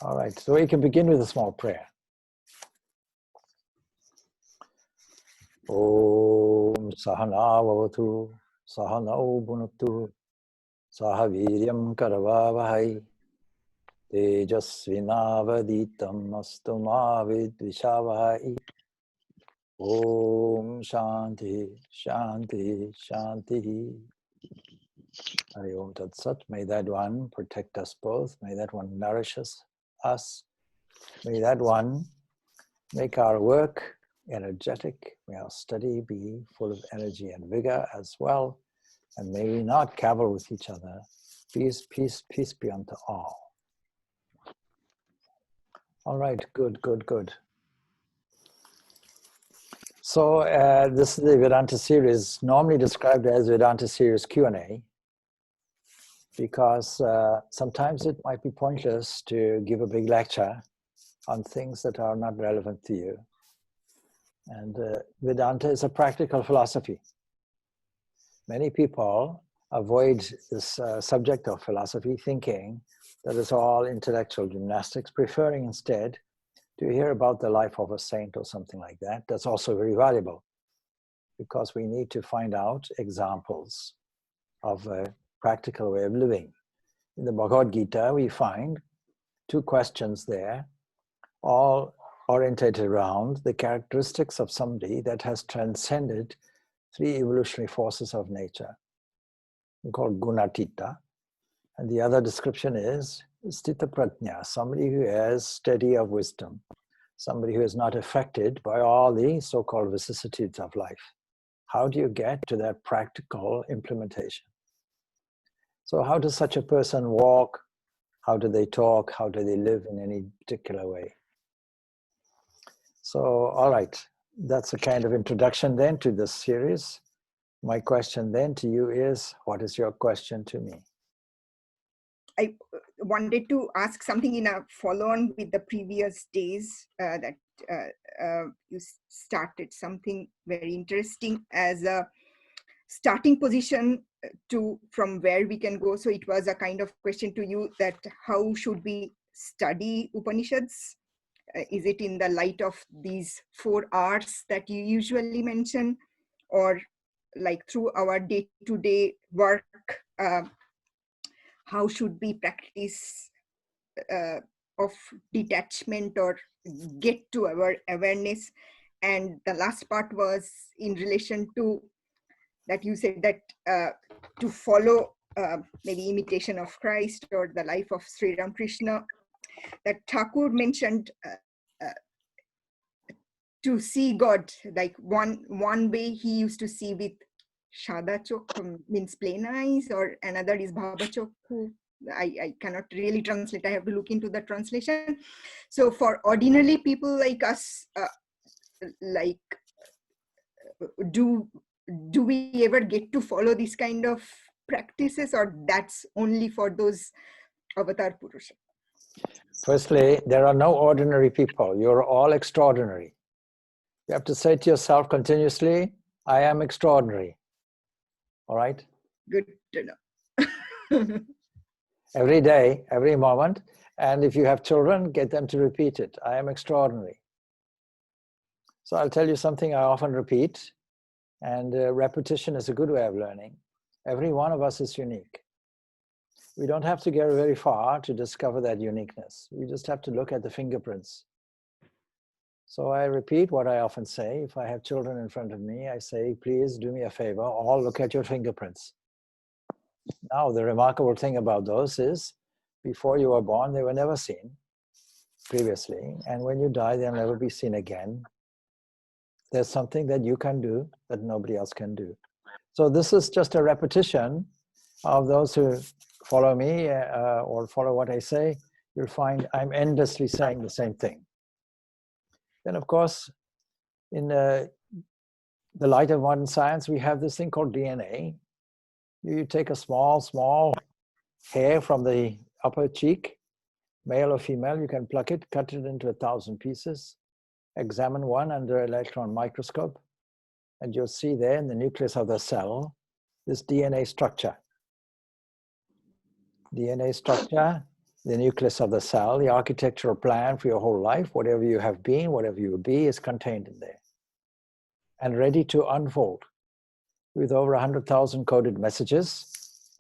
All right, so we can begin with a small prayer. Om Sahana Vavatu Sahanau Bhunaktu Sahaviryam Karavavahai Tejasvinavaditam Astu Ma Vidvishavahai. Om Shanti Shanti Shanti. Hari Om Tat Sat. May that one protect us both. May that one nourish us. May that one make our work energetic. May our study be full of energy and vigor as well. And may we not cavil with each other. Peace, peace, peace be unto all. All right, good, good, good. So this is the Vedanta Series, normally described as Vedanta Series Q&A, because sometimes it might be pointless to give a big lecture on things that are not relevant to you. And Vedanta is a practical philosophy. Many people avoid this subject of philosophy, thinking that it's all intellectual gymnastics, preferring instead to hear about the life of a saint or something like that. That's also very valuable, because we need to find out examples of a practical way of living. In the Bhagavad Gita, we find 2 questions there, all orientated around the characteristics of somebody that has transcended 3 evolutionary forces of nature, called Gunatita. And the other description is Sthita Prajna, somebody who is steady of wisdom, somebody who is not affected by all the so-called vicissitudes of life. How do you get to that practical implementation? So how does such a person walk? How do they talk? How do they live in any particular way? So, all right, that's a kind of introduction then to this series. My question then to you is, what is your question to me? I wanted to ask something in a follow-on with the previous days that you started something very interesting as a starting position from where we can go. So it was a kind of question to you that how should we study Upanishads? Is it in the light of these 4 R's that you usually mention, or like through our day-to-day work? How should we practice of detachment or get to our awareness? And the last part was in relation to that you said that to follow maybe imitation of Christ or the life of Sri Ramakrishna, that Thakur mentioned to see God, like one way he used to see with Shada Chok, means plain eyes, or another is Bhava Chokku. I cannot really translate. I have to look into the translation. So for ordinary people like us, do we ever get to follow this kind of practices, or that's only for those avatar Purusha? Firstly, there are no ordinary people. You're all extraordinary. You have to say to yourself continuously, I am extraordinary. All right? Good to know. Every day, every moment. And if you have children, get them to repeat it. I am extraordinary. So I'll tell you something I often repeat, and repetition is a good way of learning. Every one of us is unique. We don't have to go very far to discover that uniqueness. We just have to look at the fingerprints. So I repeat what I often say. If I have children in front of me, I say, please do me a favor, all look at your fingerprints. Now, the remarkable thing about those is, before you were born, they were never seen previously. And when you die, they'll never be seen again. There's something that you can do that nobody else can do. So this is just a repetition of those who follow me or follow what I say. You'll find I'm endlessly saying the same thing. Then, of course, in the light of modern science, we have this thing called DNA. You take a small hair from the upper cheek, male or female, you can pluck it, cut it into 1,000 pieces, examine one under electron microscope, and you'll see there in the nucleus of the cell, this DNA structure. DNA structure the nucleus of the cell, the architectural plan for your whole life, whatever you have been, whatever you will be, is contained in there and ready to unfold with over 100,000 coded messages.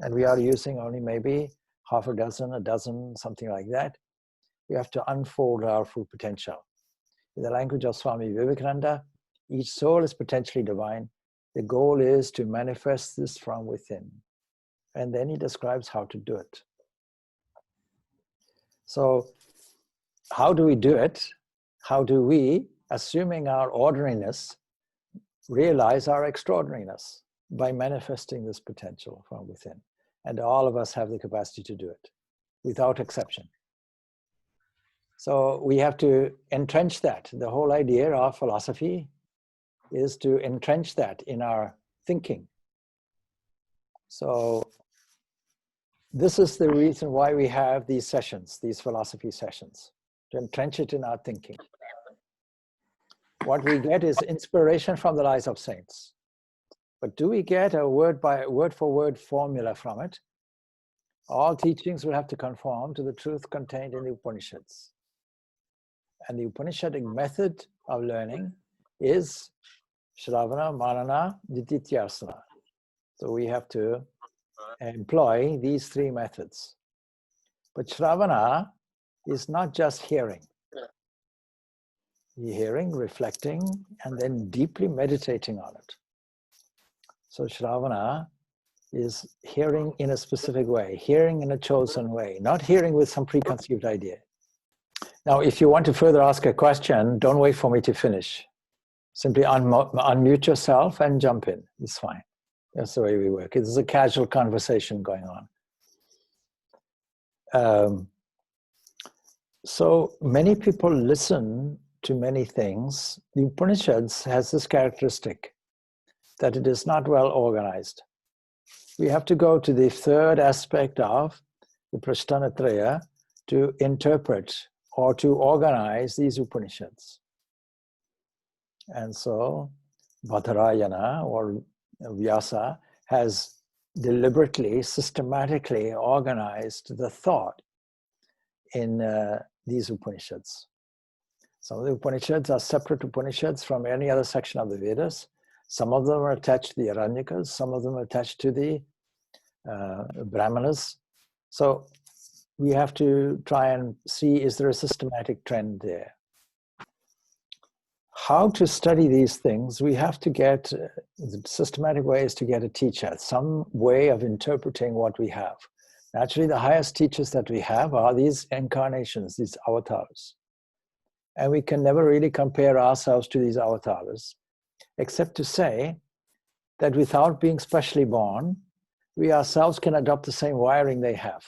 And we are using only maybe half a dozen, something like that. We have to unfold our full potential. In the language of Swami Vivekananda, each soul is potentially divine. The goal is to manifest this from within. And then he describes how to do it. So how do we do it? How do we, assuming our ordinariness, realize our extraordinariness? By manifesting this potential from within. And all of us have the capacity to do it, without exception. So we have to entrench that. The whole idea of philosophy is to entrench that in our thinking. So this is the reason why we have these sessions, these philosophy sessions, to entrench it in our thinking. What we get is inspiration from the lives of saints. But do we get a word for word formula from it? All teachings will have to conform to the truth contained in the Upanishads. And the Upanishadic method of learning is Shravana, Manana, Nididhyasana. So we have to employ these three methods. But Shravana is not just hearing. Hearing, reflecting, and then deeply meditating on it. So Shravana is hearing in a specific way, hearing in a chosen way, not hearing with some preconceived idea. Now, if you want to further ask a question, don't wait for me to finish. Simply unmute yourself and jump in. It's fine. That's the way we work. It's a casual conversation going on. So many people listen to many things. The Upanishads has this characteristic that it is not well organized. We have to go to the third aspect of the Prasthanatraya to interpret or to organize these Upanishads. And so Badarayana or Vyasa has deliberately, systematically organized the thought in these Upanishads. Some of the Upanishads are separate Upanishads from any other section of the Vedas. Some of them are attached to the Aranyakas, some of them are attached to the Brahmanas. So we have to try and see, is there a systematic trend there? How to study these things, we have to get, the systematic way is to get a teacher, some way of interpreting what we have. Naturally, the highest teachers that we have are these incarnations, these avatars. And we can never really compare ourselves to these avatars, except to say that without being specially born, we ourselves can adopt the same wiring they have.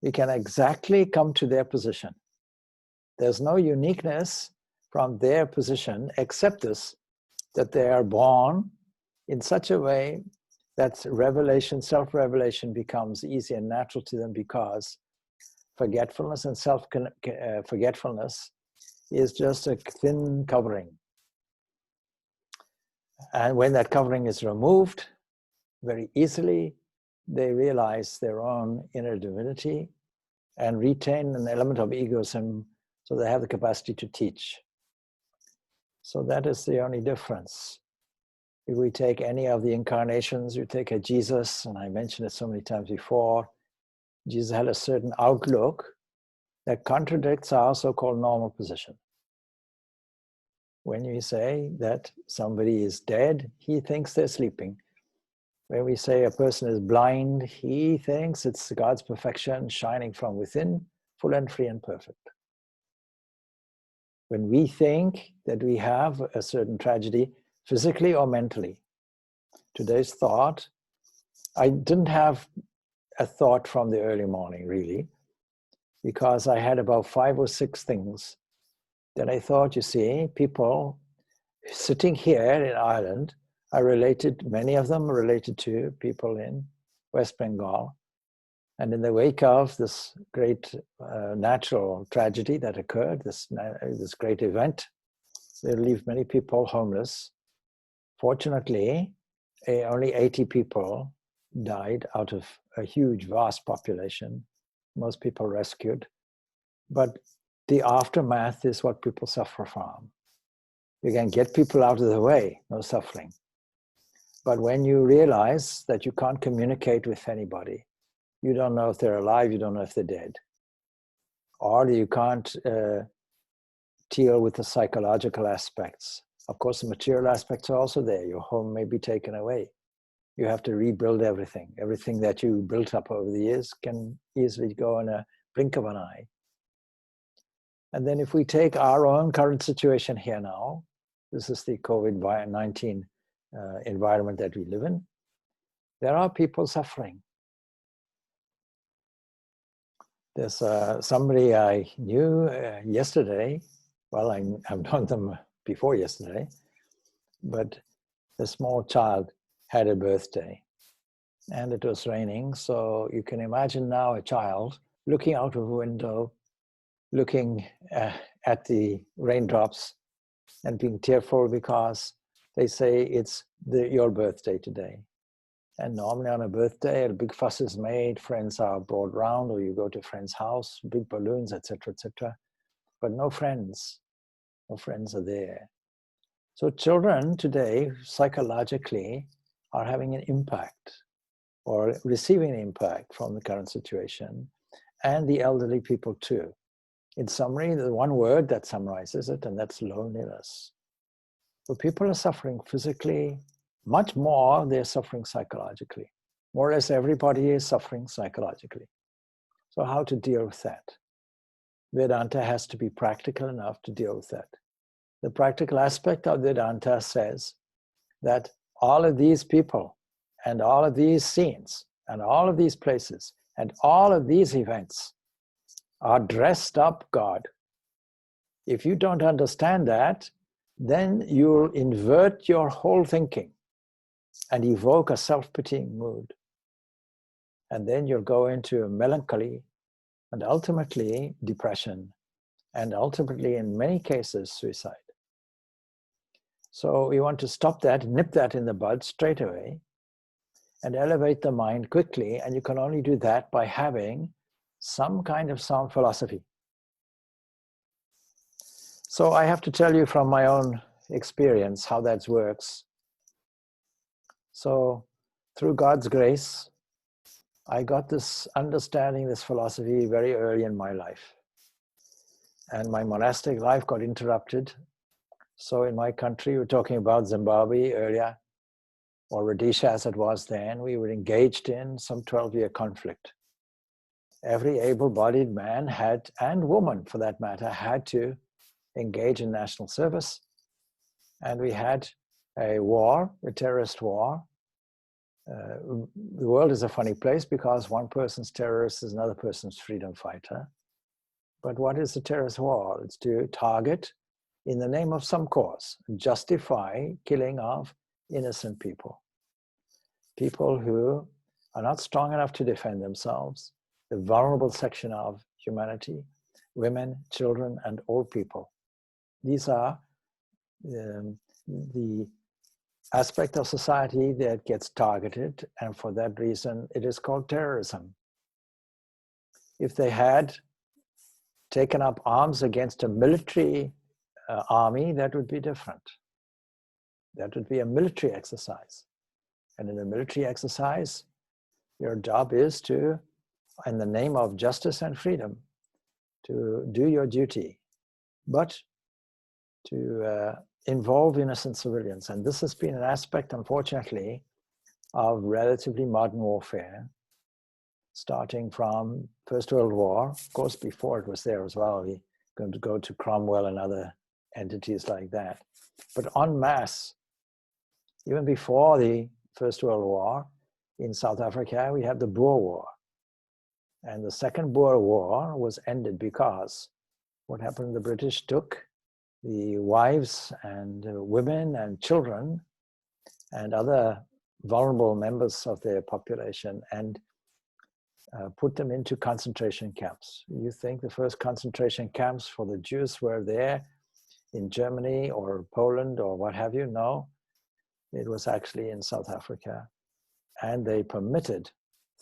We can exactly come to their position. There's no uniqueness from their position except this, that they are born in such a way that revelation, self-revelation becomes easy and natural to them, because forgetfulness and self-forgetfulness is just a thin covering. And when that covering is removed, very easily, they realize their own inner divinity and retain an element of egoism, so they have the capacity to teach. So that is the only difference. If we take any of the incarnations, you take a Jesus, and I mentioned it so many times before, Jesus had a certain outlook that contradicts our so-called normal position. When we say that somebody is dead, he thinks they're sleeping. When we say a person is blind, he thinks it's God's perfection shining from within, full and free and perfect. When we think that we have a certain tragedy, physically or mentally, today's thought, I didn't have a thought from the early morning, really, because I had about 5 or 6 things that I thought, you see, people sitting here in Ireland are related, many of them are related to people in West Bengal. And in the wake of this great natural tragedy that occurred, this great event, they leave many people homeless. Fortunately, only 80 people died out of a huge, vast population. most people rescued. But the aftermath is what people suffer from. You can get people out of the way, no suffering. But when you realize that you can't communicate with anybody, you don't know if they're alive, you don't know if they're dead, or you can't deal with the psychological aspects. Of course, the material aspects are also there. Your home may be taken away. You have to rebuild everything. Everything that you built up over the years can easily go in a blink of an eye. And then if we take our own current situation here now, this is the COVID-19 environment that we live in, there are people suffering. There's somebody I knew yesterday. Well, I've known them before yesterday, but a small child had a birthday and it was raining. So you can imagine now a child looking out of a window, looking at the raindrops and being tearful because they say it's your birthday today. And normally on a birthday, a big fuss is made, friends are brought round, or you go to a friend's house, big balloons, etc., etc. But no friends are there. So children today, psychologically, are having an impact or receiving an impact from the current situation, and the elderly people too. In summary, the one word that summarizes it, and that's loneliness. So people are suffering physically, much more they're suffering psychologically. More or less everybody is suffering psychologically. So how to deal with that? Vedanta has to be practical enough to deal with that. The practical aspect of Vedanta says that all of these people and all of these scenes and all of these places and all of these events are dressed up God. If you don't understand that, then you'll invert your whole thinking and evoke a self-pitying mood. And then you'll go into melancholy and ultimately depression, and ultimately, in many cases, suicide. So we want to stop that, nip that in the bud straight away, and elevate the mind quickly. And you can only do that by having some kind of sound philosophy. So I have to tell you from my own experience how that works. So through God's grace, I got this understanding, this philosophy very early in my life. And my monastic life got interrupted. So in my country, we're talking about Zimbabwe earlier, or Rhodesia as it was then, we were engaged in some 12-year conflict. Every able-bodied man had, and woman for that matter, had to engage in national service. And we had a war, a terrorist war. The world is a funny place because one person's terrorist is another person's freedom fighter. But what is a terrorist war? It's to target, in the name of some cause, justify killing of innocent people. People who are not strong enough to defend themselves, the vulnerable section of humanity, women, children, and old people. These are the aspect of society that gets targeted, and for that reason, it is called terrorism. If they had taken up arms against a military army, that would be different. That would be a military exercise. And in a military exercise, your job is to, in the name of justice and freedom, to do your duty, but to involve innocent civilians. And this has been an aspect, unfortunately, of relatively modern warfare, starting from First World War. Of course, before it was there as well. We're going to go to Cromwell and other entities like that. But en masse, even before the First World War, in South Africa, we had the Boer War. And the Second Boer War was ended because what happened, the British took the wives and women and children and other vulnerable members of their population and put them into concentration camps. You think the first concentration camps for the Jews were there in Germany or Poland or what have you? No, it was actually in South Africa. And they permitted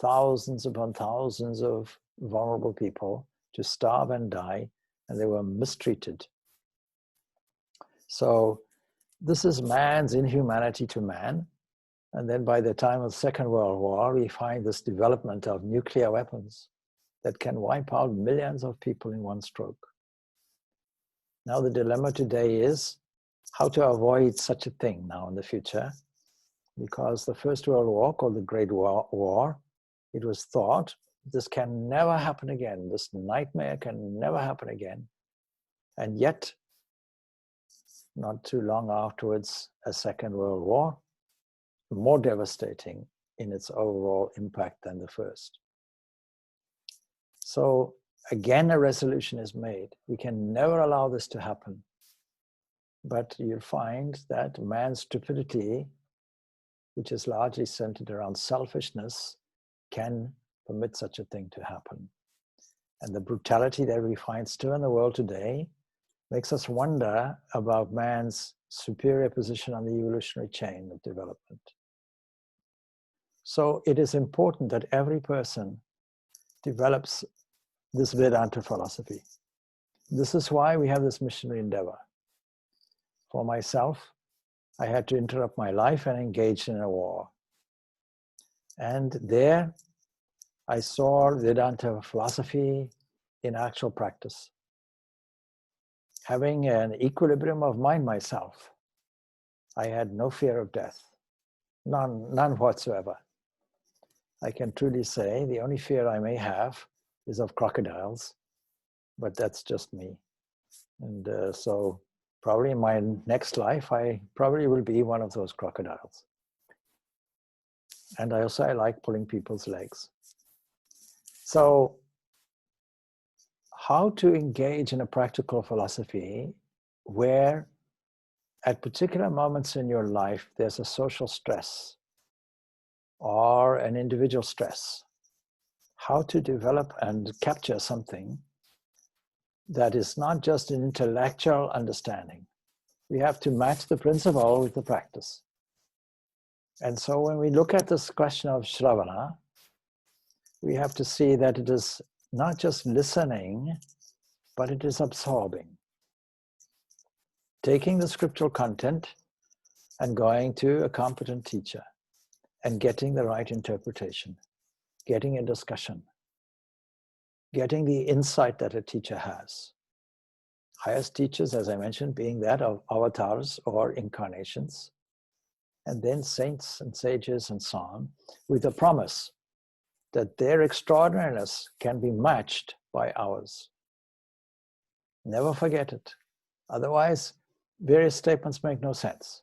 thousands upon thousands of vulnerable people to starve and die, and they were mistreated. So this is man's inhumanity to man. And then by the time of the Second World War, we find this development of nuclear weapons that can wipe out millions of people in one stroke. Now the dilemma today is how to avoid such a thing now in the future, because the First World War, called the Great War, it was thought this can never happen again. This nightmare can never happen again. And yet, not too long afterwards, a Second World War, more devastating in its overall impact than the first. So again, a resolution is made. We can never allow this to happen. But you'll find that man's stupidity, which is largely centered around selfishness, can permit such a thing to happen. And the brutality that we find still in the world today makes us wonder about man's superior position on the evolutionary chain of development. So it is important that every person develops this Vedanta philosophy. This is why we have this missionary endeavor. For myself, I had to interrupt my life and engage in a war. And there I saw Vedanta philosophy in actual practice. Having an equilibrium of mind myself, I had no fear of death, none whatsoever. I can truly say the only fear I may have is of crocodiles, but that's just me. And so probably in my next life, I probably will be one of those crocodiles. And I like pulling people's legs. So how to engage in a practical philosophy where at particular moments in your life, there's a social stress or an individual stress, how to develop and capture something that is not just an intellectual understanding. We have to match the principle with the practice. And so when we look at this question of Shravana, we have to see that it is not just listening, but it is absorbing. Taking the scriptural content and going to a competent teacher and getting the right interpretation, getting a discussion, getting the insight that a teacher has. Highest teachers, as I mentioned, being that of avatars or incarnations, and then saints and sages and so on, with a promise that their extraordinariness can be matched by ours. Never forget it. Otherwise, various statements make no sense.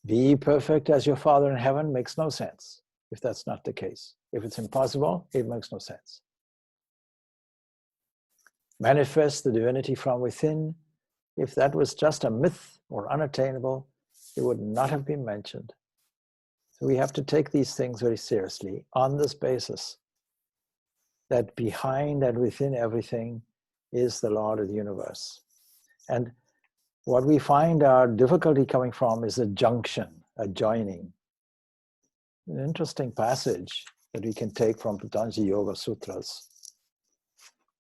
Be perfect as your Father in heaven makes no sense if that's not the case. If it's impossible, it makes no sense. Manifest the divinity from within. If that was just a myth or unattainable, it would not have been mentioned. So we have to take these things very seriously on this basis that behind and within everything is the Lord of the universe. And what we find our difficulty coming from is a junction, a joining. An interesting passage that we can take from Patanjali Yoga Sutras.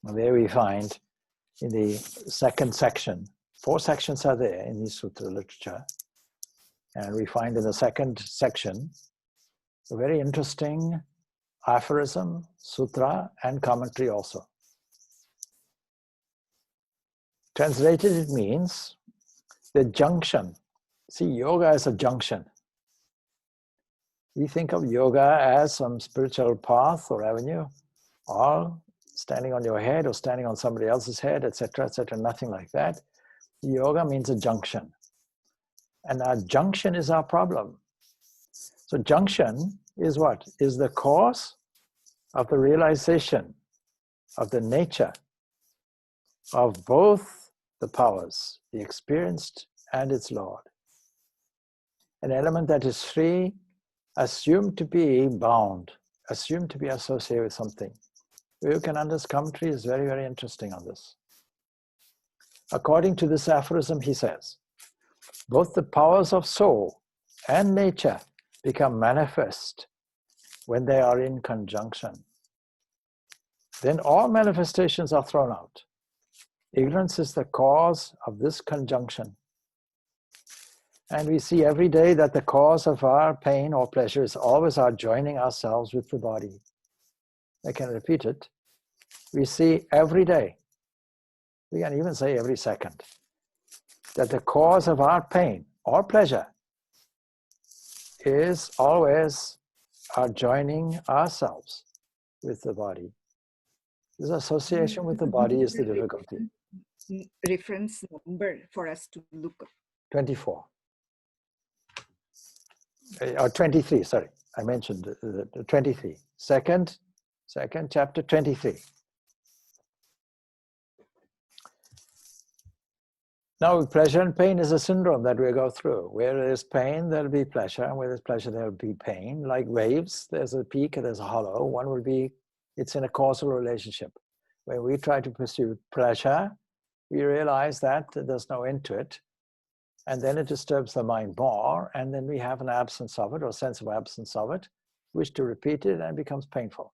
And there we find in the second section, 4 sections are there in the sutra literature. And we find in the second section a very interesting aphorism, sutra, and commentary also. Translated, it means the junction. See, yoga is a junction. We think of yoga as some spiritual path or avenue, or standing on your head or standing on somebody else's head, etc., nothing like that. Yoga means a junction. And our junction is our problem. So junction is what? Is the cause of the realization of the nature of both the powers, the experienced and its Lord. An element that is free, assumed to be bound, assumed to be associated with something. Vivekananda's commentary is very, very interesting on this. According to this aphorism, he says, both the powers of soul and nature become manifest when they are in conjunction. then all manifestations are thrown out. Ignorance is the cause of this conjunction. And we see every day that the cause of our pain or pleasure is always our joining ourselves with the body. I can repeat it. We see every day, we can even say every second, that the cause of our pain or pleasure is always our joining ourselves with the body. This association with the body is the difficulty. Reference number for us to look up. 24. Or 23, sorry. I mentioned the 23. Second chapter 23. Now, pleasure and pain is a syndrome that we go through. Where there is pain, there'll be pleasure. And where there's pleasure, there'll be pain. Like waves, there's a peak and there's a hollow. One will be, it's in a causal relationship. When we try to pursue pleasure, we realize that there's no end to it. And then it disturbs the mind more. And then we have an absence of it or sense of absence of it, wish to repeat it, and it becomes painful.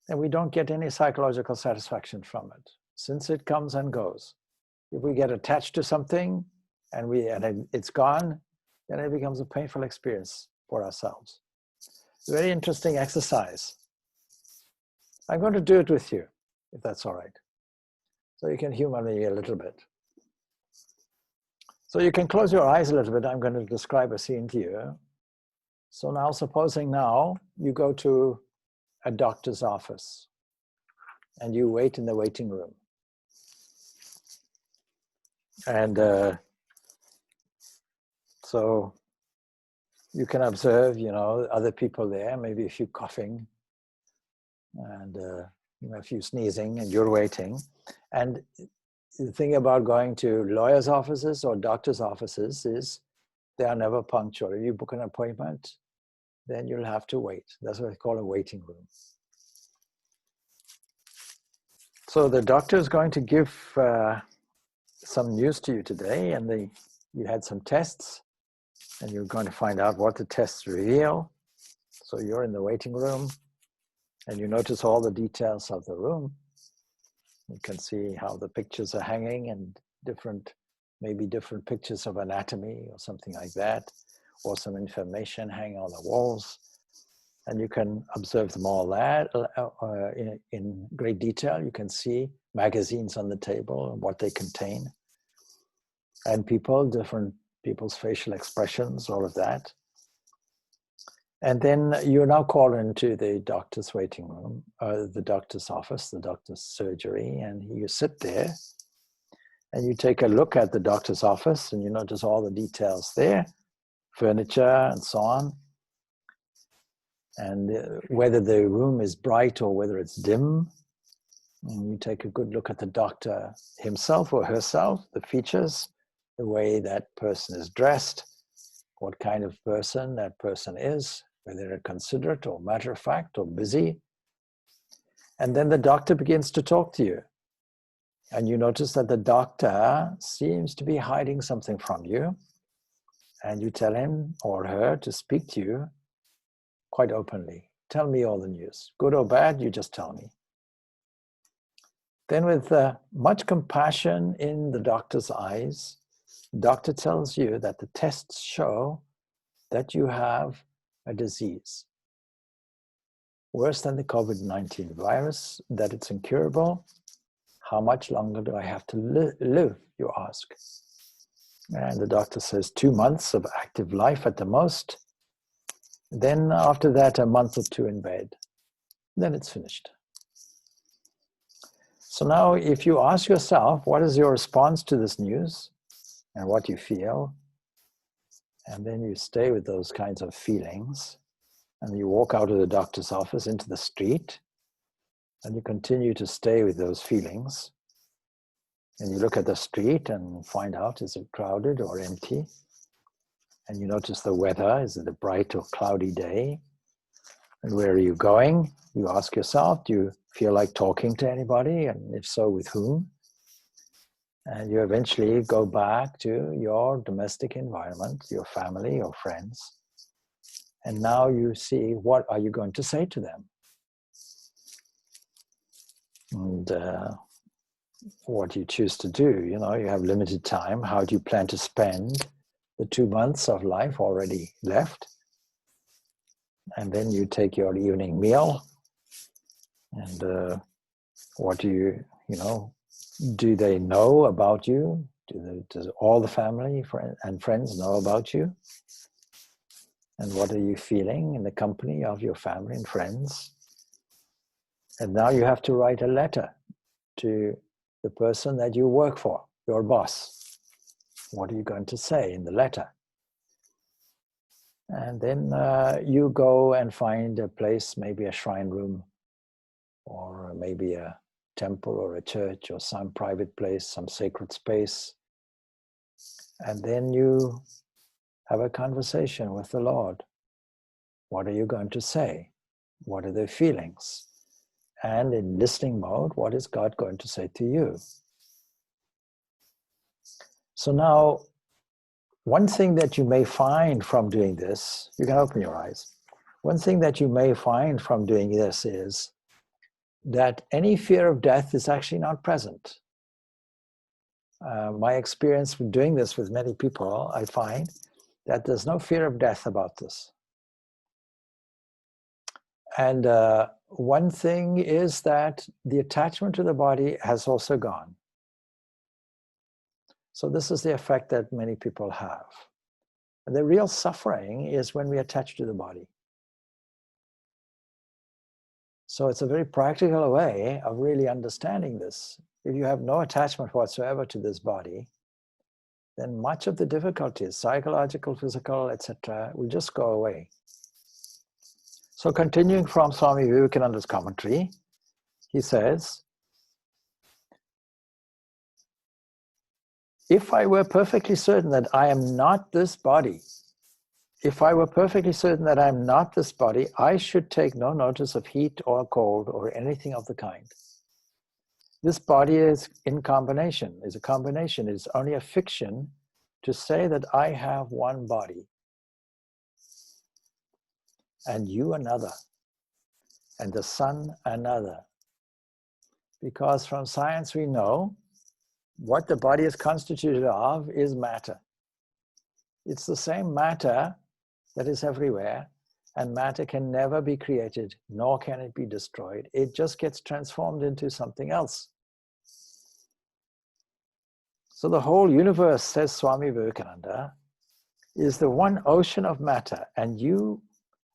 And we don't get any psychological satisfaction from it, since it comes and goes. If we get attached to something and it's gone, then it becomes a painful experience for ourselves. Very interesting exercise. I'm going to do it with you, if that's all right. So you can humor me a little bit. So you can close your eyes a little bit. I'm going to describe a scene to you. So now, supposing now you go to a doctor's office and you wait in the waiting room. And so you can observe, other people there, maybe a few coughing and a few sneezing, and you're waiting. And the thing about going to lawyers' offices or doctors' offices is they are never punctual. If you book an appointment, then you'll have to wait. That's what they call a waiting room. So the doctor is going to give some news to you today, and you had some tests, and you're going to find out what the tests reveal. So you're in the waiting room, and you notice all the details of the room. You can see how the pictures are hanging, and maybe different pictures of anatomy or something like that, or some information hanging on the walls. And you can observe them all that in great detail. You can see magazines on the table and what they contain. And different people's facial expressions, all of that. And then you're now called into the doctor's waiting room, the doctor's office, the doctor's surgery, and you sit there and you take a look at the doctor's office and you notice all the details there, furniture and so on. And whether the room is bright or whether it's dim, and you take a good look at the doctor himself or herself, the features, the way that person is dressed, what kind of person that person is, whether they're considerate or matter of fact or busy. And then the doctor begins to talk to you. And you notice that the doctor seems to be hiding something from you. And you tell him or her to speak to you quite openly. Tell me all the news. Good or bad, you just tell me. Then with much compassion in the doctor's eyes, the doctor tells you that the tests show that you have a disease. Worse than the COVID-19 virus, that it's incurable. How much longer do I have to live, you ask? And the doctor says 2 months of active life at the most. Then after that, a month or two in bed. Then it's finished. So now if you ask yourself, what is your response to this news and what you feel? And then you stay with those kinds of feelings and you walk out of the doctor's office into the street and you continue to stay with those feelings. And you look at the street and find out, is it crowded or empty? And you notice the weather, is it a bright or cloudy day? And where are you going? You ask yourself, do you feel like talking to anybody? And if so, with whom? And you eventually go back to your domestic environment, your family, your friends. And now you see, what are you going to say to them? And what you choose to do, you have limited time. How do you plan to spend the 2 months of life already left? And then you take your evening meal. And what do do they know about you? Does all the family and friends know about you? And what are you feeling in the company of your family and friends? And now you have to write a letter to the person that you work for, your boss. What are you going to say in the letter? And then you go and find a place, maybe a shrine room, or maybe a temple or a church or some private place, some sacred space. And then you have a conversation with the Lord. What are you going to say? What are their feelings? And in listening mode, what is God going to say to you? So now, one thing that you may find from doing this, you can open your eyes. One thing that you may find from doing this is that any fear of death is actually not present. My experience with doing this with many people, I find that there's no fear of death about this. And one thing is that the attachment to the body has also gone. So this is the effect that many people have. And the real suffering is when we attach to the body. So it's a very practical way of really understanding this. If you have no attachment whatsoever to this body, then much of the difficulties, psychological, physical, etc., will just go away. So continuing from Swami Vivekananda's commentary, he says, if I were perfectly certain that I am not this body, if I were perfectly certain that I am not this body, I should take no notice of heat or cold or anything of the kind. This body is in combination, is a combination. It's only a fiction to say that I have one body and you another and the sun another. Because from science we know what the body is constituted of is matter. It's the same matter that is everywhere, and matter can never be created, nor can it be destroyed. It just gets transformed into something else. So the whole universe, says Swami Vivekananda, is the one ocean of matter, and you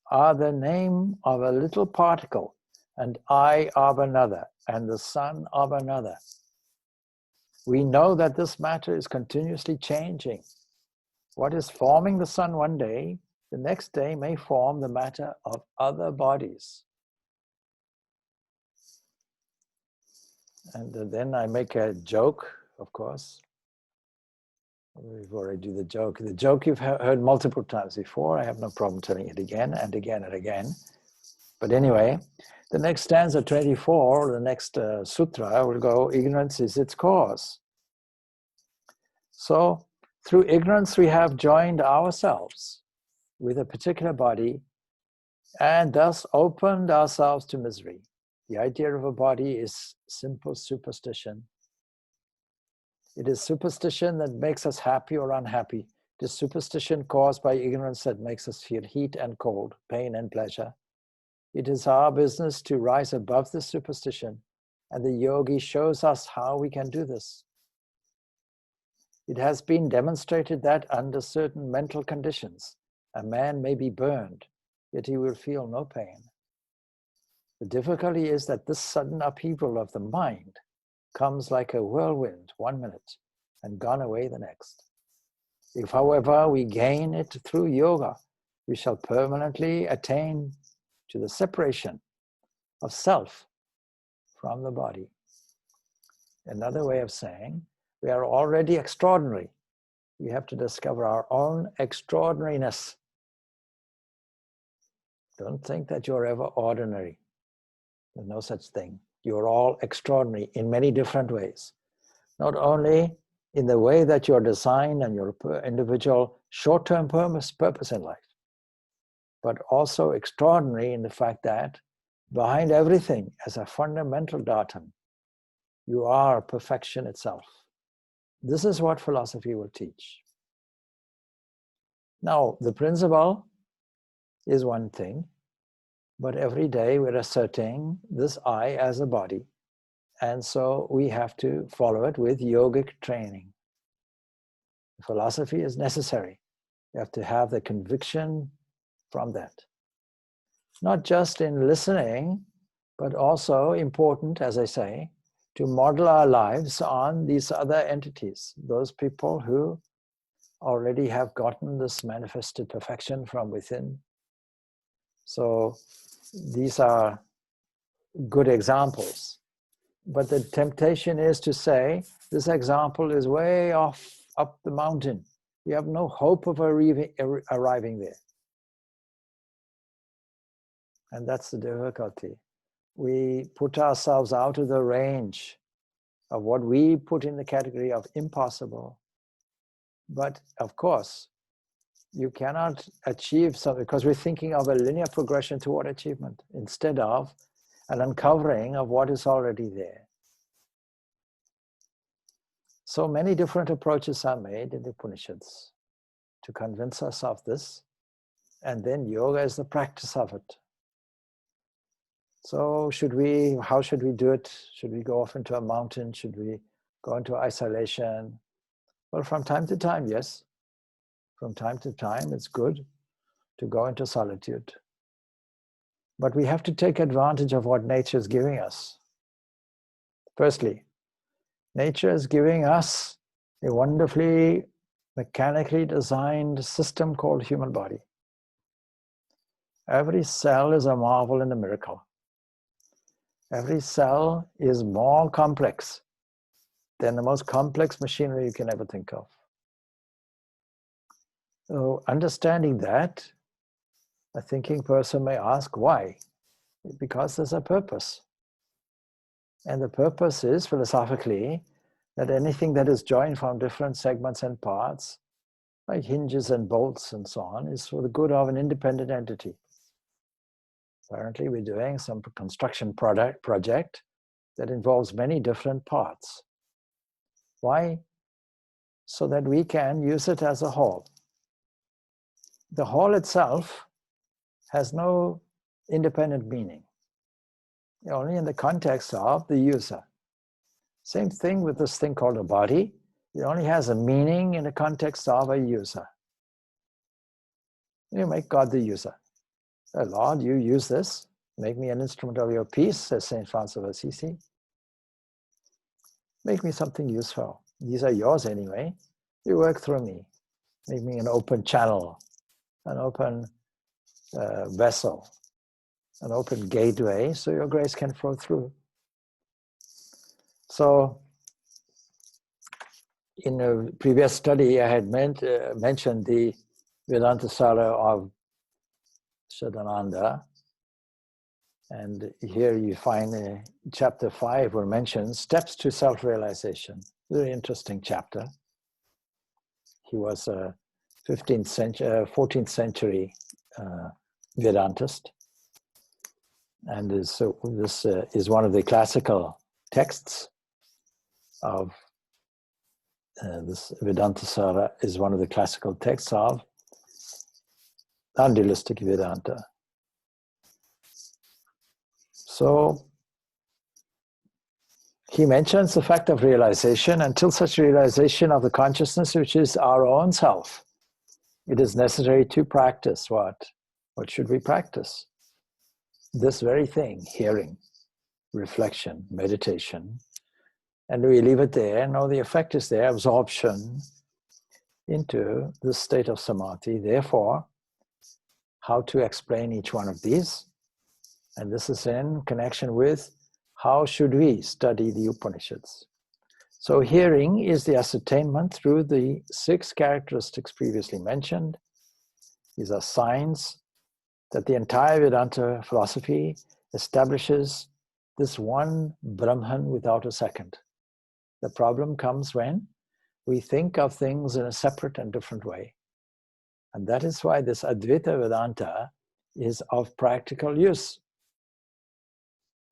are the name of a little particle, and I of another, and the sun of another. We know that this matter is continuously changing. What is forming the sun one day, the next day may form the matter of other bodies. And then I make a joke, of course. Before I do the joke you've heard multiple times before. I have no problem telling it again and again and again. But anyway, the next stanza 24, the next sutra will go, ignorance is its cause. So through ignorance we have joined ourselves with a particular body and thus opened ourselves to misery. The idea of a body is simple superstition. It is superstition that makes us happy or unhappy. It is superstition caused by ignorance that makes us feel heat and cold, pain and pleasure. It is our business to rise above this superstition, and the yogi shows us how we can do this. It has been demonstrated that under certain mental conditions, a man may be burned, yet he will feel no pain. The difficulty is that this sudden upheaval of the mind comes like a whirlwind 1 minute and gone away the next. If, however, we gain it through yoga, we shall permanently attain to the separation of self from the body. Another way of saying, we are already extraordinary. We have to discover our own extraordinariness. Don't think that you're ever ordinary. There's no such thing. You're all extraordinary in many different ways. Not only in the way that you're designed and your individual short-term purpose in life, but also extraordinary in the fact that behind everything as a fundamental datum You are perfection itself. This is what philosophy will teach. Now, the principle is one thing, but every day we're asserting this I as a body. And so we have to follow it with yogic training. Philosophy is necessary. You have to have the conviction from that. Not just in listening, but also important, as I say, to model our lives on these other entities, those people who already have gotten this manifested perfection from within. So these are good examples. But the temptation is to say, this example is way off up the mountain. We have no hope of arriving there. And that's the difficulty. We put ourselves out of the range of what we put in the category of impossible. But of course, you cannot achieve something because we're thinking of a linear progression toward achievement instead of an uncovering of what is already there. So many different approaches are made in the Upanishads to convince us of this, and then yoga is the practice of it. So how should we do it? Should we go off into a mountain? Should we go into isolation? Well, from time to time, yes. From time to time, it's good to go into solitude. But we have to take advantage of what nature is giving us. Firstly, nature is giving us a wonderfully mechanically designed system called human body. Every cell is a marvel and a miracle. Every cell is more complex than the most complex machinery you can ever think of. So understanding that, a thinking person may ask, why? Because there's a purpose. And the purpose is, philosophically, that anything that is joined from different segments and parts, like hinges and bolts and so on, is for the good of an independent entity. Apparently, we're doing some construction project that involves many different parts. Why? So that we can use it as a whole. The whole itself has no independent meaning, only in the context of the user. Same thing with this thing called a body. It only has a meaning in the context of a user. You make God the user. Oh, Lord, you use this. Make me an instrument of your peace, says St. Francis of Assisi. Make me something useful. These are yours anyway. You work through me. Make me an open channel, an open vessel, an open gateway so your grace can flow through. So in a previous study, I had mentioned the Vedanta Series of Purnananda. And here you find chapter 5 where mentioned steps to self-realization. Very interesting chapter. He was a 14th century Vedantist. And this is one of the classical texts of this Vedanta Series is one of the classical texts of non-dualistic Vedanta. So he mentions the fact of realization. Until such realization of the consciousness, which is our own self, it is necessary to practice what? What should we practice? This very thing, hearing, reflection, meditation. And we leave it there. No, the effect is there, absorption into this state of samadhi. Therefore, how to explain each one of these? And this is in connection with how should we study the Upanishads. So hearing is the ascertainment through the 6 characteristics previously mentioned. These are signs that the entire Vedanta philosophy establishes this one Brahman without a second. The problem comes when we think of things in a separate and different way. And that is why this Advaita Vedanta is of practical use.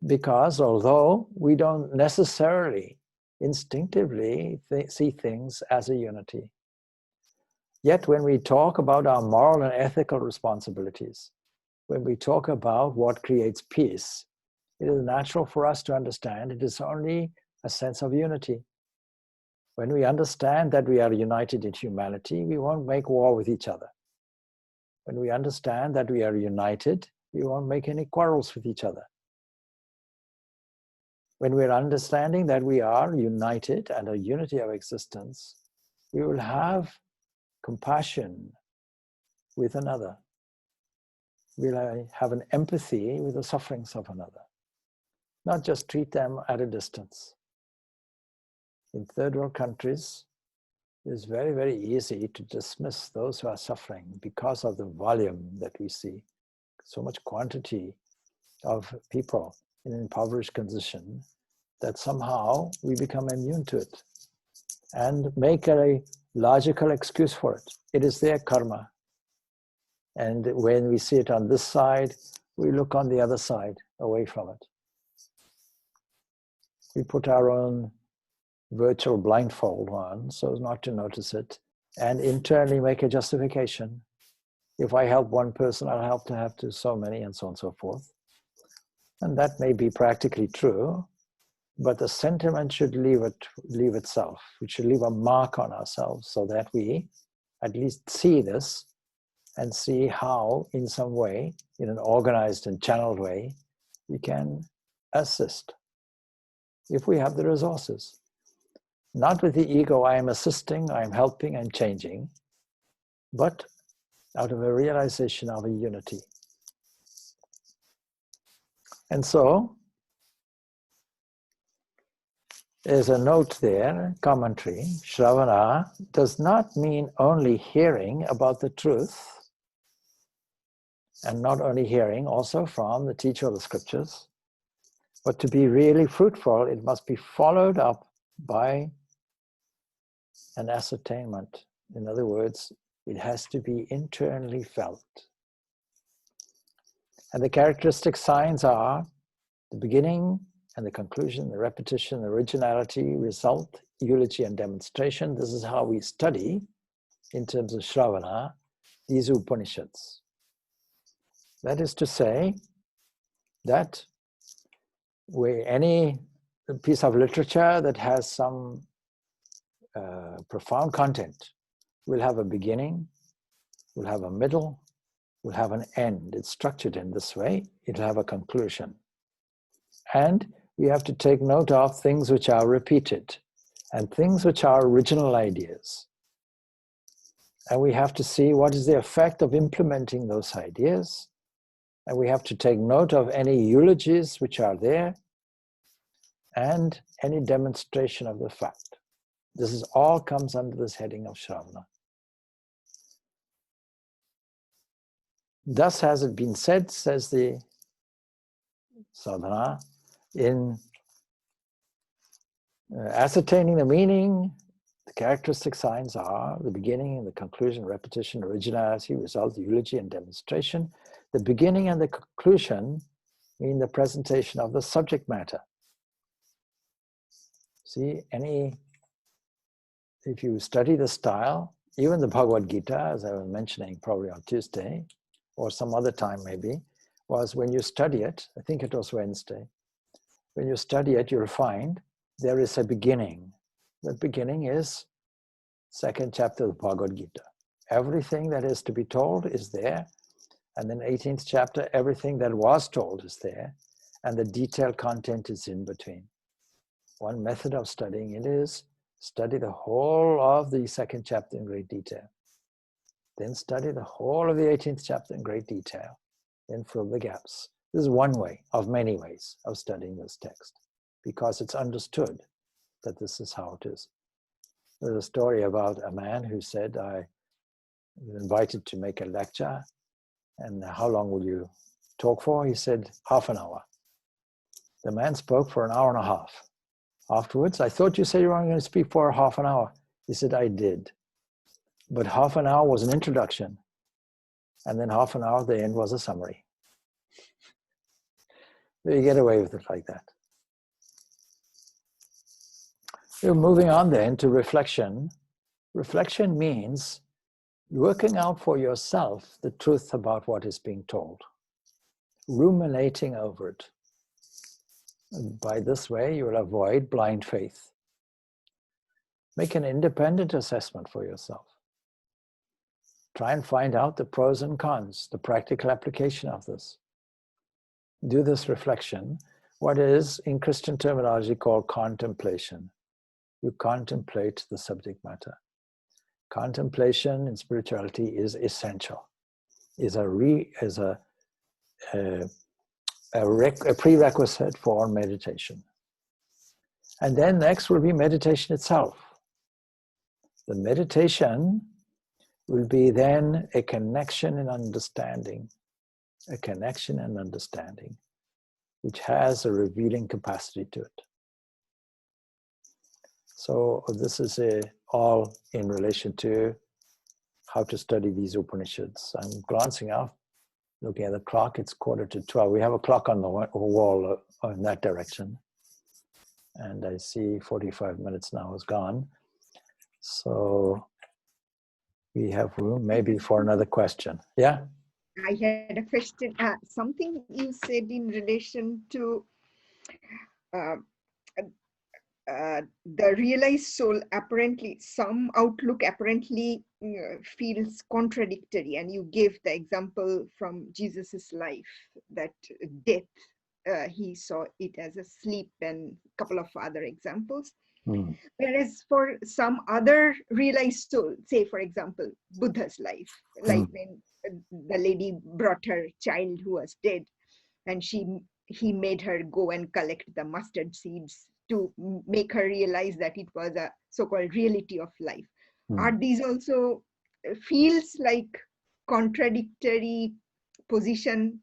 Because although we don't necessarily instinctively see things as a unity, yet when we talk about our moral and ethical responsibilities, when we talk about what creates peace, it is natural for us to understand it is only a sense of unity. When we understand that we are united in humanity, we won't make war with each other. When we understand that we are united, we won't make any quarrels with each other. When we're understanding that we are united and a unity of existence, we will have compassion with another. We'll have an empathy with the sufferings of another, not just treat them at a distance. In third world countries, it's very, very easy to dismiss those who are suffering because of the volume that we see. So much quantity of people in an impoverished condition that somehow we become immune to it and make a logical excuse for it. It is their karma. And when we see it on this side, we look on the other side, away from it. We put our own virtual blindfold on so as not to notice it, and internally make a justification. If I help one person, I'll have to so many, and so on and so forth. And that may be practically true, but the sentiment should leave itself. We should leave a mark on ourselves so that we at least see this and see how, in some way, in an organized and channeled way, we can assist if we have the resources. Not with the ego, I am assisting, I am helping, I'm changing, but out of a realization of a unity. And so, there's a note there, commentary, Shravana does not mean only hearing about the truth, and not only hearing, also from the teacher of the scriptures, but to be really fruitful, it must be followed up by an ascertainment. In other words, it has to be internally felt. And the characteristic signs are the beginning and the conclusion, the repetition, the originality, result, eulogy, and demonstration. This is how we study, in terms of Shravana, these Upanishads. That is to say that any piece of literature that has some profound content will have a beginning, will have a middle, will have an end. It's structured in this way. It'll have a conclusion. And we have to take note of things which are repeated and things which are original ideas. And we have to see what is the effect of implementing those ideas. And we have to take note of any eulogies which are there and any demonstration of the fact. This is all comes under this heading of Shravana. Thus has it been said, says the sadhana, in ascertaining the meaning, the characteristic signs are the beginning and the conclusion, repetition, originality, result, eulogy, and demonstration. The beginning and the conclusion mean the presentation of the subject matter. See, if you study the style, even the Bhagavad Gita, as I was mentioning probably on Tuesday, or some other time maybe, was when you study it, I think it was Wednesday, when you study it, you'll find there is a beginning. The beginning is second chapter of the Bhagavad Gita. Everything that is to be told is there. And then 18th chapter, everything that was told is there. And the detailed content is in between. One method of studying it is study the whole of the second chapter in great detail. Then study the whole of the 18th chapter in great detail. Then fill the gaps. This is one way of many ways of studying this text, because it's understood that this is how it is. There's a story about a man who said, I was invited to make a lecture, and how long will you talk for? He said, half an hour. The man spoke for an hour and a half. Afterwards, I thought you said you were going to speak for half an hour. He said, I did. But half an hour was an introduction. And then half an hour at the end was a summary. You get away with it like that. We're moving on then to reflection. Reflection means working out for yourself the truth about what is being told, ruminating over it. And by this way, you will avoid blind faith. Make an independent assessment for yourself. Try and find out the pros and cons, the practical application of this. Do this reflection, what is in Christian terminology called contemplation. You contemplate the subject matter. Contemplation in spirituality is essential, is a prerequisite for meditation. And then next will be meditation itself. The meditation will be then a connection and understanding, which has a revealing capacity to it. So this is all in relation to how to study these Upanishads. I'm glancing off, looking at the clock, it's 11:45. We have a clock on the wall in that direction. And I see 45 minutes now is gone. So we have room maybe for another question. Yeah? I had a question. Something you said in relation to the realized soul, apparently some outlook apparently feels contradictory, and you gave the example from Jesus's life that death, he saw it as a sleep, and a couple of other examples. Whereas for some other realized soul, say for example Buddha's life, like when the lady brought her child who was dead, and he made her go and collect the mustard seeds to make her realize that it was a so-called reality of life. Are these also feels like contradictory position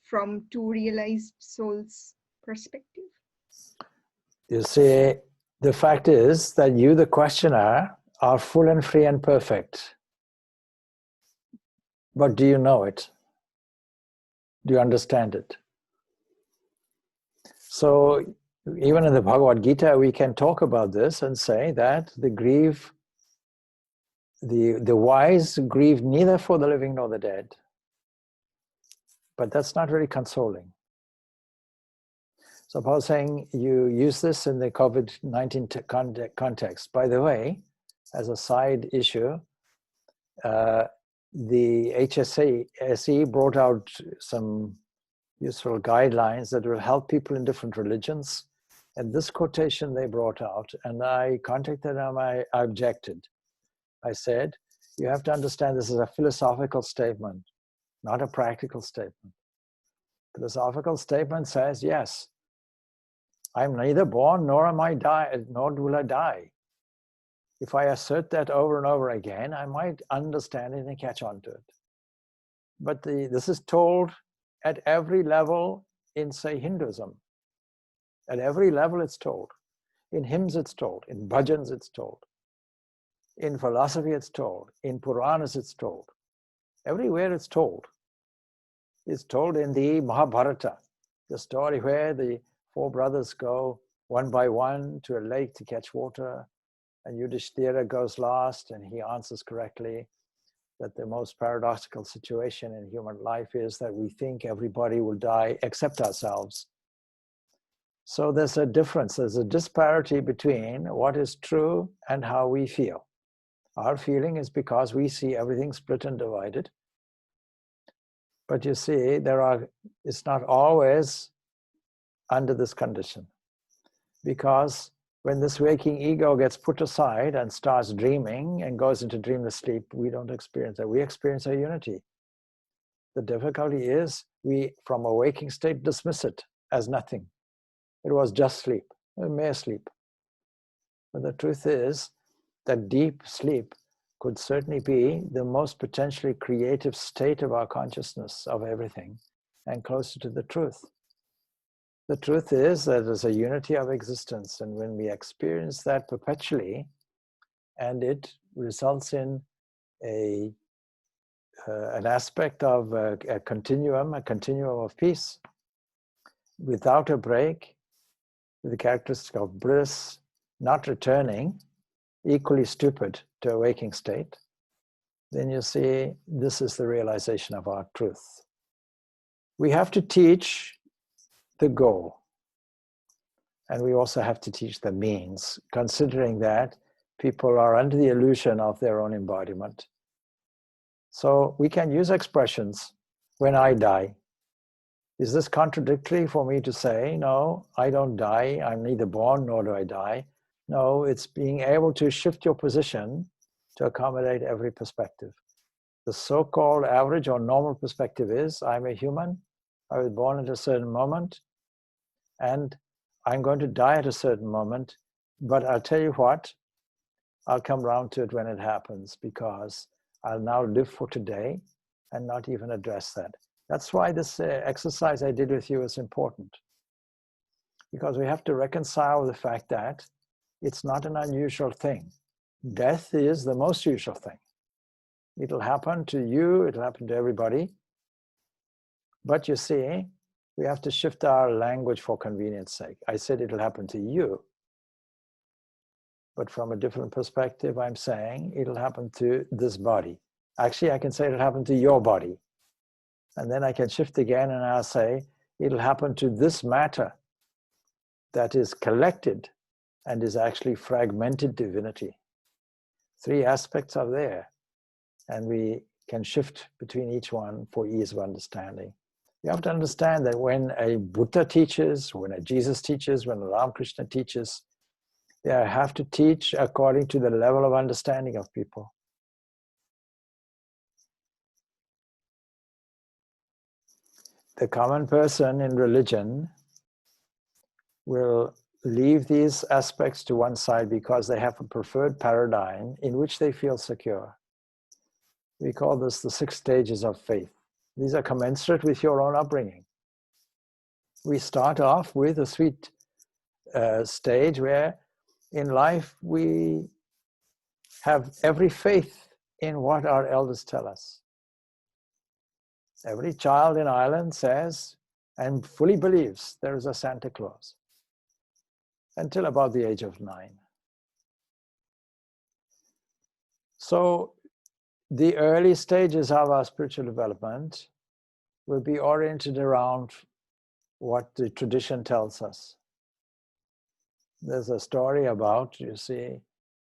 from two realized souls' perspective? You see, the fact is that you, the questioner, are full and free and perfect. But do you know it? Do you understand it? So even in the Bhagavad Gita, we can talk about this and say that the wise grieve neither for the living nor the dead. But that's not really consoling. Suppose saying you use this in the COVID-19 context. By the way, as a side issue, the HSE brought out some useful guidelines that will help people in different religions. And this quotation they brought out, and I contacted them, I objected. I said, you have to understand this is a philosophical statement, not a practical statement. Philosophical statement says, yes, I'm neither born nor am I die, nor will I die. If I assert that over and over again, I might understand it and catch on to it. But this is told at every level in, say, Hinduism. At every level it's told. In hymns it's told. In bhajans it's told. In philosophy it's told. In Puranas it's told. Everywhere it's told. It's told in the Mahabharata, the story where the four brothers go one by one to a lake to catch water, and Yudhishthira goes last, and he answers correctly that the most paradoxical situation in human life is that we think everybody will die except ourselves. So there's a difference, there's a disparity between what is true and how we feel. Our feeling is because we see everything split and divided. But you see, it's not always under this condition. Because when this waking ego gets put aside and starts dreaming and goes into dreamless sleep, we don't experience that. We experience a unity. The difficulty is we, from a waking state, dismiss it as nothing. It was just sleep, a mere sleep. But the truth is that deep sleep could certainly be the most potentially creative state of our consciousness of everything and closer to the truth. The truth is that there's a unity of existence, and when we experience that perpetually, and it results in an aspect of a continuum of peace, without a break, with the characteristic of bliss, not returning, equally stupid to a waking state, then you see this is the realization of our truth. We have to teach the goal, and we also have to teach the means, considering that people are under the illusion of their own embodiment. So we can use expressions, when I die. Is this contradictory for me to say, no, I don't die, I'm neither born nor do I die? No, it's being able to shift your position to accommodate every perspective. The so-called average or normal perspective is, I'm a human, I was born at a certain moment, and I'm going to die at a certain moment, but I'll tell you what, I'll come round to it when it happens, because I'll now live for today and not even address that. That's why this exercise I did with you is important, because we have to reconcile the fact that it's not an unusual thing. Death is the most usual thing. It'll happen to you, it'll happen to everybody. But you see, we have to shift our language for convenience sake. I said it'll happen to you. But from a different perspective, I'm saying it'll happen to this body. Actually, I can say it'll happen to your body. And then I can shift again and I'll say it'll happen to this matter that is collected and is actually fragmented divinity. Three aspects are there, and we can shift between each one for ease of understanding. You have to understand that when a Buddha teaches, when a Jesus teaches, when a Ramakrishna teaches, they have to teach according to the level of understanding of people. The common person in religion will leave these aspects to one side because they have a preferred paradigm in which they feel secure. We call this the 6 stages of faith. These are commensurate with your own upbringing. We start off with a sweet stage where in life we have every faith in what our elders tell us. Every child in Ireland says and fully believes there is a Santa Claus until about the age of 9. So the early stages of our spiritual development will be oriented around what the tradition tells us. There's a story about, you see,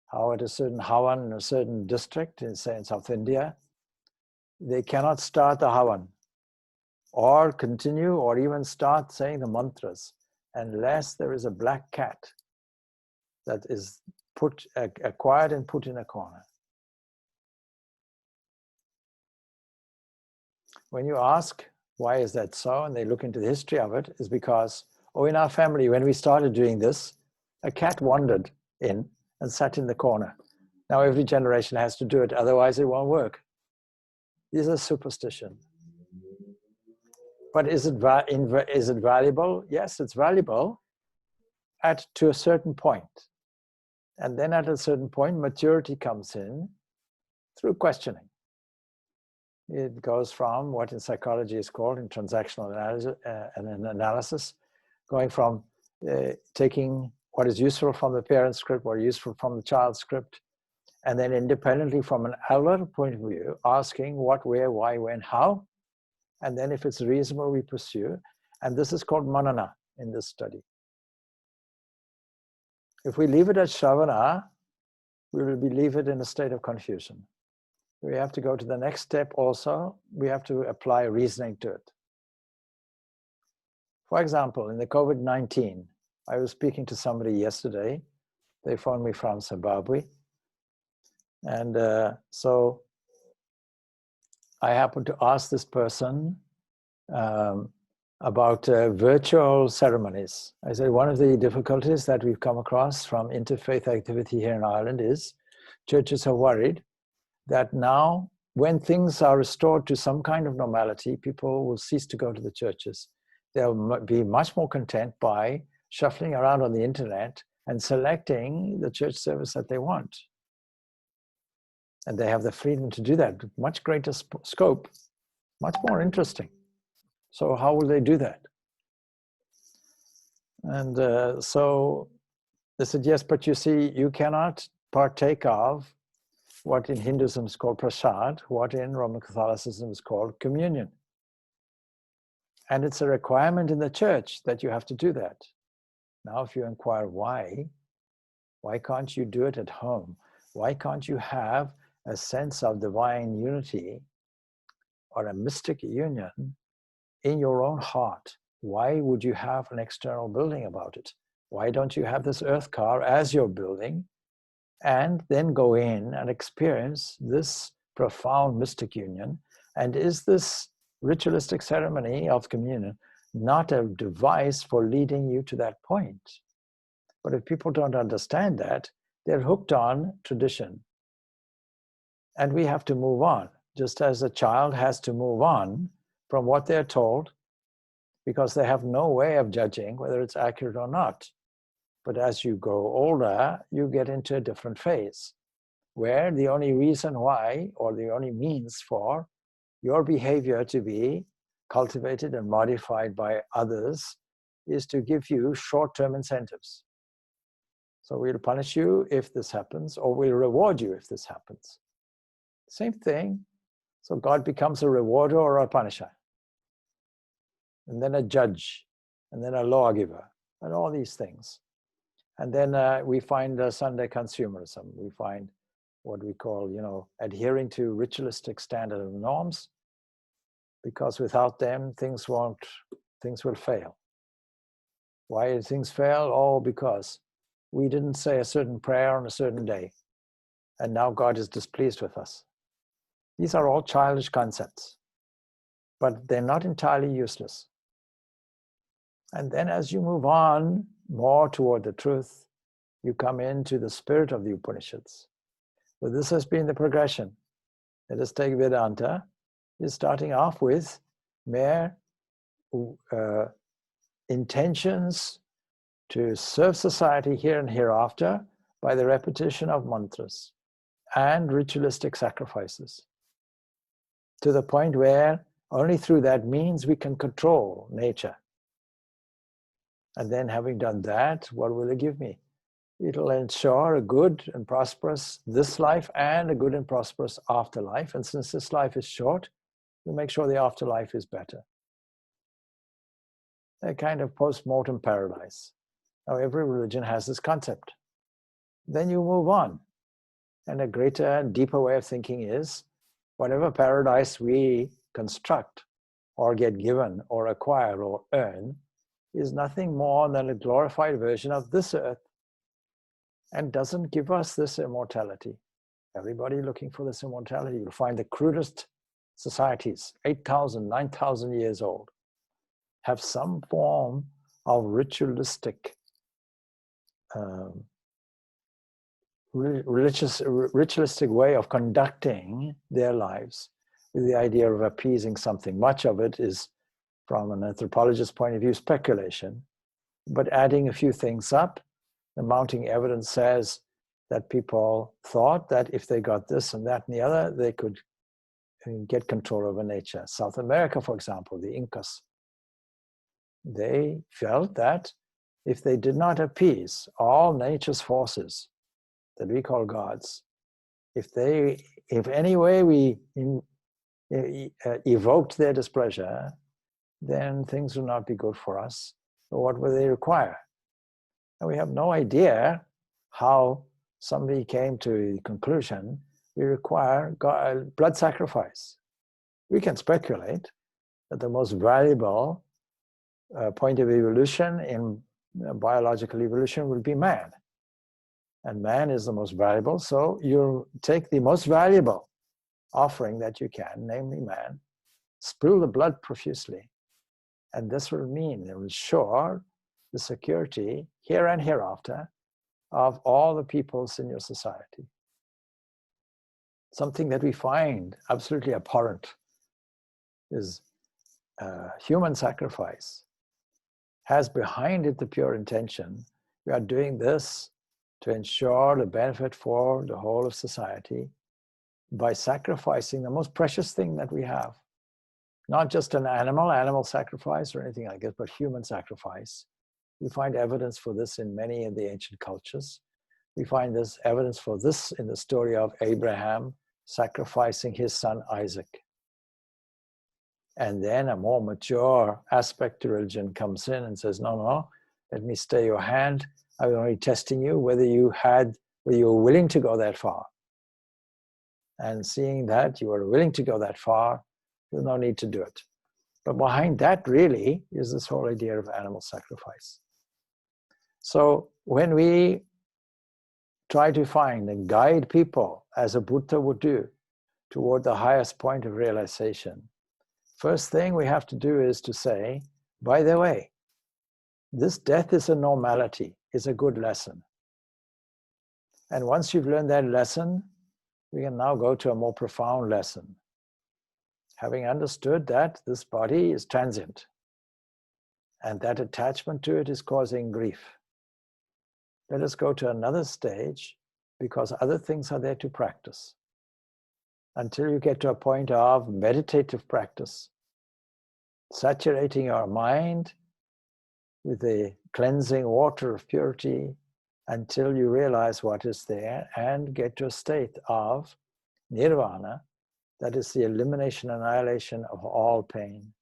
how at a certain Havan in a certain district in, say, in South India, they cannot start the Havan or continue or even start saying the mantras unless there is a black cat that is acquired and put in a corner. When you ask, why is that so? And they look into the history of it, is because, in our family, when we started doing this, a cat wandered in and sat in the corner. Now every generation has to do it, otherwise it won't work. These are superstition. But is it valuable? Yes, it's valuable to a certain point. And then at a certain point, maturity comes in through questioning. It goes from what in psychology is called in transactional analysis, going from taking what is useful from the parent script, what is useful from the child script, and then independently from an adult point of view, asking what, where, why, when, how, and then if it's reasonable, we pursue. And this is called manana in this study. If we leave it at Shravana, we will leave it in a state of confusion. We have to go to the next step also. We have to apply reasoning to it. For example, in the COVID-19, I was speaking to somebody yesterday. They phoned me from Zimbabwe. And so I happened to ask this person about virtual ceremonies. I said, one of the difficulties that we've come across from interfaith activity here in Ireland is churches are worried that now when things are restored to some kind of normality, people will cease to go to the churches. They'll be much more content by shuffling around on the internet and selecting the church service that they want. And they have the freedom to do that, much greater scope, much more interesting. So how will they do that? And so they said, yes, but you see, you cannot partake of what in Hinduism is called prasad, what in Roman Catholicism is called communion. And it's a requirement in the church that you have to do that. Now, if you inquire why can't you do it at home? Why can't you have a sense of divine unity or a mystic union in your own heart? Why would you have an external building about it? Why don't you have this earth car as your building and then go in and experience this profound mystic union? And is this ritualistic ceremony of communion not a device for leading you to that point? But if people don't understand that, they're hooked on tradition. And we have to move on, just as a child has to move on from what they're told, because they have no way of judging whether it's accurate or not. But as you grow older, you get into a different phase, where the only reason why, or the only means for your behavior to be cultivated and modified by others is to give you short-term incentives. So we'll punish you if this happens, or we'll reward you if this happens. Same thing. So God becomes a rewarder or a punisher, and then a judge, and then a lawgiver, and all these things. And then we find Sunday consumerism. We find what we call, adhering to ritualistic standard of norms, because without them, things will fail. Why did things fail? Oh, because we didn't say a certain prayer on a certain day, and now God is displeased with us. These are all childish concepts, but they're not entirely useless. And then as you move on more toward the truth, you come into the spirit of the Upanishads. So this has been the progression. Let us take Vedanta. Is starting off with mere intentions to serve society here and hereafter by the repetition of mantras and ritualistic sacrifices, to the point where only through that means we can control nature. And then having done that, what will it give me? It'll ensure a good and prosperous this life and a good and prosperous afterlife. And since this life is short, we'll make sure the afterlife is better. A kind of post-mortem paradise. Now, every religion has this concept. Then you move on. And a greater, deeper way of thinking is, whatever paradise we construct or get given or acquire or earn is nothing more than a glorified version of this earth, and doesn't give us this immortality. Everybody looking for this immortality. You'll find the crudest societies, 8,000, 9,000 years old, have some form of ritualistic, ritualistic way of conducting their lives with the idea of appeasing something. Much of it is, from an anthropologist's point of view, speculation, but adding a few things up. The mounting evidence says that people thought that if they got this and that and the other, they could get control over nature. South America, for example, the Incas, they felt that if they did not appease all nature's forces that we call gods, if any way we evoked their displeasure, then things would not be good for us. So what would they require? And we have no idea how somebody came to the conclusion we require blood sacrifice. We can speculate that the most valuable point of evolution in biological evolution will be man. And man is the most valuable, so you take the most valuable offering that you can, namely man, spill the blood profusely, and this will mean, it will ensure the security here and hereafter of all the peoples in your society. Something that we find absolutely abhorrent is human sacrifice. Has behind it the pure intention, we are doing this to ensure the benefit for the whole of society by sacrificing the most precious thing that we have. Not just an animal sacrifice or anything like that, but human sacrifice, We find evidence for this in many of the ancient cultures. We find this evidence for this in the story of Abraham sacrificing his son Isaac. And then a more mature aspect to religion comes in and says, no, no, let me stay your hand. I was only testing you whether you were willing to go that far. And seeing that you are willing to go that far, there's no need to do it. But behind that really is this whole idea of animal sacrifice. So when we try to find and guide people, as a Buddha would do, toward the highest point of realization, first thing we have to do is to say, by the way, this death is a normality, is a good lesson. And once you've learned that lesson, we can now go to a more profound lesson. Having understood that this body is transient and that attachment to it is causing grief, let us go to another stage, because other things are there to practice. Until you get to a point of meditative practice, saturating your mind with the cleansing water of purity until you realize what is there and get to a state of nirvana, that is the elimination, annihilation of all pain,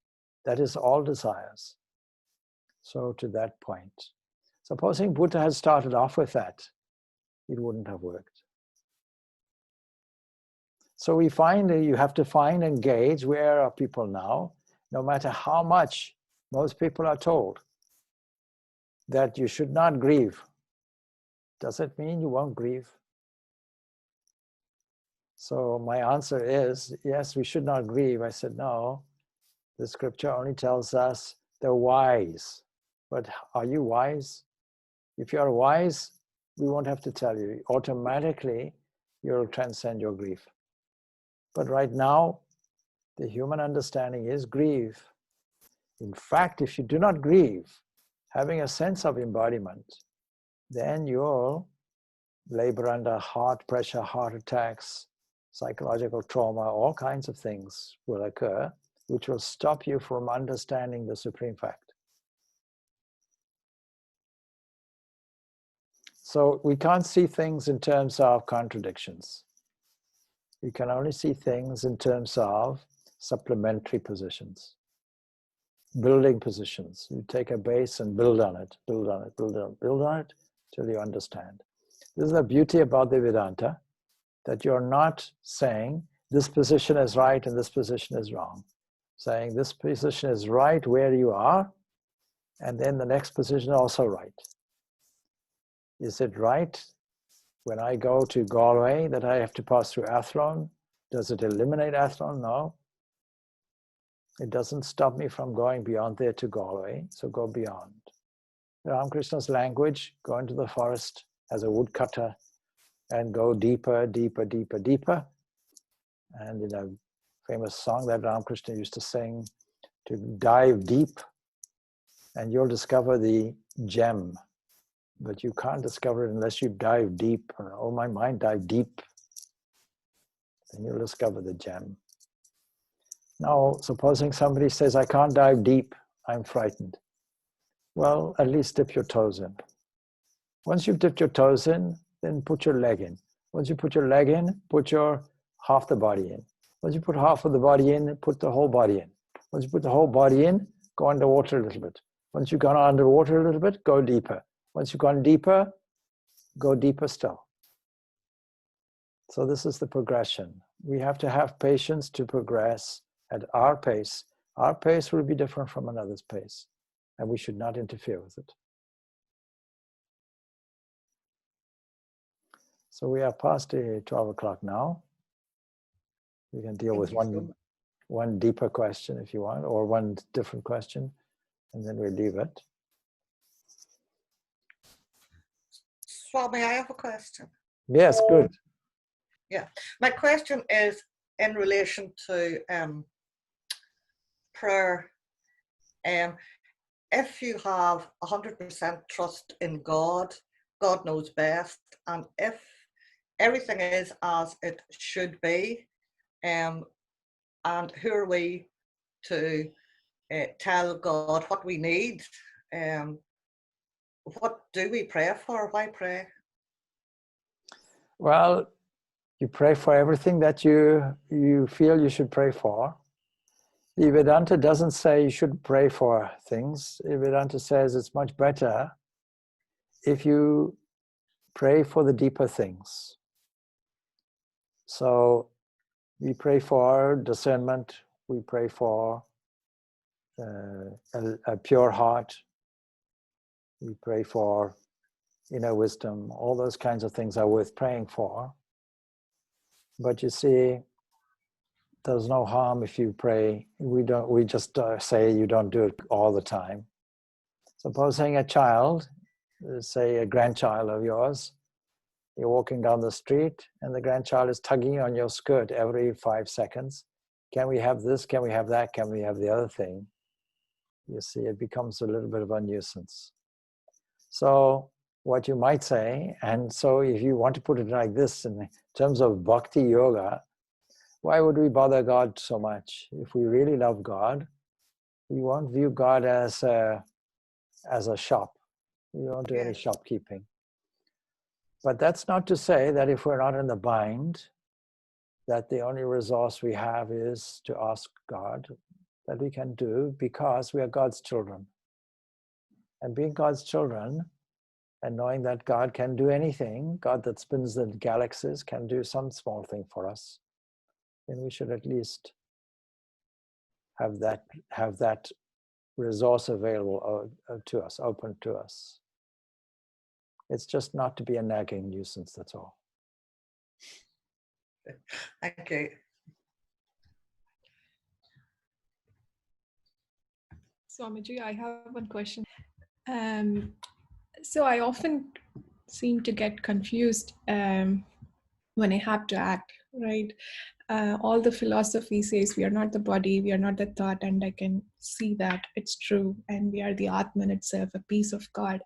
that is all desires. So to that point. Supposing Buddha had started off with that, it wouldn't have worked. So we find that you have to find and gauge where are people now, no matter how much most people are told that you should not grieve. Does it mean you won't grieve? So my answer is, yes, we should not grieve. I said, no, the scripture only tells us the wise. But are you wise? If you are wise, we won't have to tell you. Automatically, you'll transcend your grief. But right now, the human understanding is grieve. In fact, if you do not grieve, having a sense of embodiment, then you'll labor under heart pressure, heart attacks, psychological trauma, all kinds of things will occur, which will stop you from understanding the supreme fact. So we can't see things in terms of contradictions. We can only see things in terms of supplementary positions, building positions. You take a base and build on it, build on it, build on it, build on it till you understand. This is the beauty about the Vedanta, that you're not saying this position is right and this position is wrong. Saying this position is right where you are, and then the next position is also right. Is it right when I go to Galway that I have to pass through Athlone? Does it eliminate Athlone? No. It doesn't stop me from going beyond there to Galway, so go beyond. Ramakrishna's language, go into the forest as a woodcutter and go deeper, deeper, deeper, deeper. And in a famous song that Ramakrishna used to sing, to dive deep, and you'll discover the gem. But you can't discover it unless you dive deep. Oh, my mind, dive deep. Then you'll discover the gem. Now, supposing somebody says, I can't dive deep, I'm frightened. Well, at least dip your toes in. Once you've dipped your toes in, then put your leg in. Once you put your leg in, put your half the body in. Once you put half of the body in, put the whole body in. Once you put the whole body in, go underwater a little bit. Once you've gone underwater a little bit, go deeper. Once you've gone deeper, go deeper still. So this is the progression. We have to have patience to progress at our pace. Our pace will be different from another's pace, and we should not interfere with it. So we are past 12 o'clock now. We can deal with one deeper question if you want, or one different question, and then we leave it. Swami, I have a question. Yes, good. Yeah, my question is in relation to prayer. If you have 100% trust in God, God knows best, and if everything is as it should be, and who are we to tell God what we need? what do we pray for? Why pray? Well, you pray for everything that you feel you should pray for. The Vedanta doesn't say you should pray for things. The Vedanta says it's much better if you pray for the deeper things. So we pray for discernment, we pray for a pure heart, we pray for inner wisdom. All those kinds of things are worth praying for. But you see, there's no harm if you pray. We just say you don't do it all the time. Supposing a child, say a grandchild of yours, you're walking down the street and the grandchild is tugging on your skirt every 5 seconds. Can we have this? Can we have that? Can we have the other thing? You see, it becomes a little bit of a nuisance. So what you might say, and so if you want to put it like this in terms of bhakti yoga, why would we bother God so much? If we really love God, we won't view God as a shop. We won't do any shopkeeping. But that's not to say that if we're not in the bind, that the only resource we have is to ask God that we can do, because we are God's children. And being God's children and knowing that God can do anything, God that spins the galaxies can do some small thing for us, then we should at least have that resource available to us, open to us. It's just not to be a nagging nuisance, that's all. Thank you. Swamiji, I have one question. So I often seem to get confused when I have to act, right? All the philosophy says we are not the body, we are not the thought, and I can see that it's true, and we are the Atman itself, a piece of God.